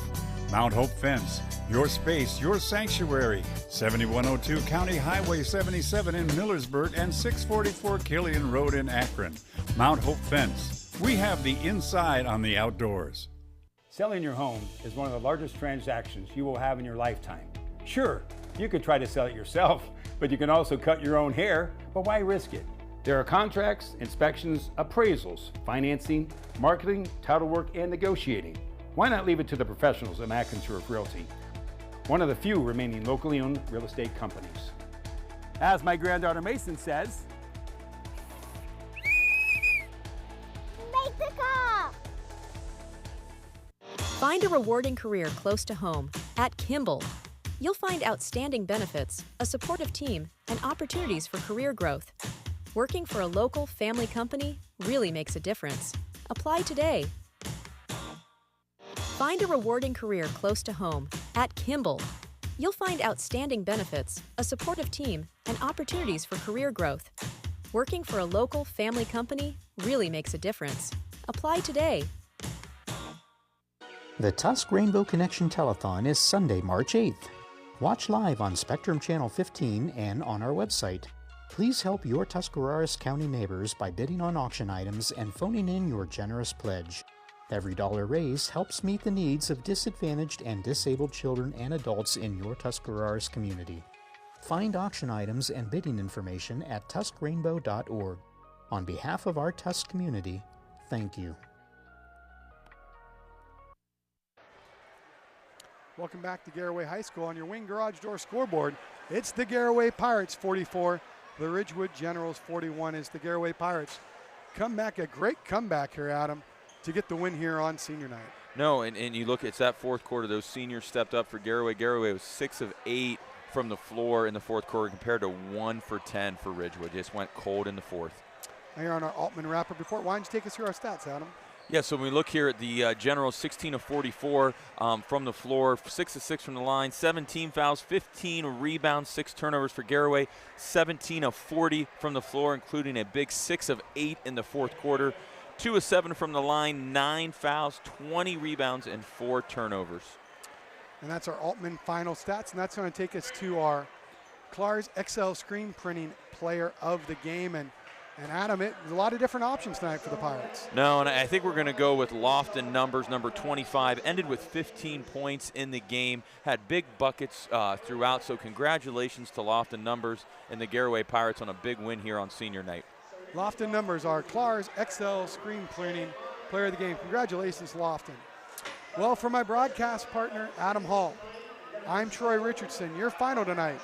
Mount Hope Fence, your space, your sanctuary. 7102 County Highway 77 in Millersburg and 644 Killian Road in Akron. Mount Hope Fence. We have the inside on the outdoors. Selling your home is one of the largest transactions you will have in your lifetime. Sure, you could try to sell it yourself, but you can also cut your own hair, but why risk it? There are contracts, inspections, appraisals, financing, marketing, title work, and negotiating. Why not leave it to the professionals at McIntyre Realty, one of the few remaining locally owned real estate companies? As my granddaughter Mason says, make the call! Find a rewarding career close to home at Kimball. You'll find outstanding benefits, a supportive team, and opportunities for career growth. Working for a local family company really makes a difference. Apply today. Find a rewarding career close to home at Kimball. You'll find outstanding benefits, a supportive team, and opportunities for career growth. Working for a local family company really makes a difference. Apply today. The Tusk Rainbow Connection Telethon is Sunday, March 8th. Watch live on Spectrum Channel 15 and on our website. Please help your Tuscarawas County neighbors by bidding on auction items and phoning in your generous pledge. Every dollar raised helps meet the needs of disadvantaged and disabled children and adults in your Tuscarawas community. Find auction items and bidding information at tuskrainbow.org. On behalf of our Tusk community, thank you. Welcome back to Garaway High School. On your Wing Garage Door scoreboard, it's the Garaway Pirates 44. The Ridgewood Generals 41 is the Garaway Pirates. comeback, a great comeback here, Adam, to get the win here on senior night. No, and you look, it's that fourth quarter. Those seniors stepped up for Garaway. Garaway was 6 of 8 from the floor in the fourth quarter compared to 1 for 10 for Ridgewood. Just went cold in the fourth. Here on our Altman wrap-up report, why don't you take us through our stats, Adam? Yeah, so when we look here at the Generals, 16 of 44 from the floor, 6 of 6 from the line, 17 fouls, 15 rebounds, 6 turnovers for Garaway, 17 of 40 from the floor, including a big 6 of 8 in the fourth quarter, 2 of 7 from the line, 9 fouls, 20 rebounds, and 4 turnovers. And that's our Altman final stats, and that's going to take us to our Clar's XL Screen Printing Player of the Game. And Adam, there's a lot of different options tonight for the Pirates. No, and I think we're going to go with Lofton Numbers, number 25. Ended with 15 points in the game. Had big buckets throughout, so congratulations to Lofton Numbers and the Garaway Pirates on a big win here on senior night. Lofton Numbers are Clar's XL Screen Printing Player of the Game. Congratulations, Lofton. Well, for my broadcast partner, Adam Hall, I'm Troy Richardson. Your final tonight,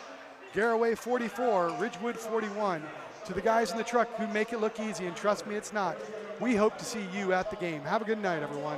Garaway 44, Ridgewood 41. To the guys in the truck who make it look easy, and trust me, it's not, we hope to see you at the game. Have a good night, everyone.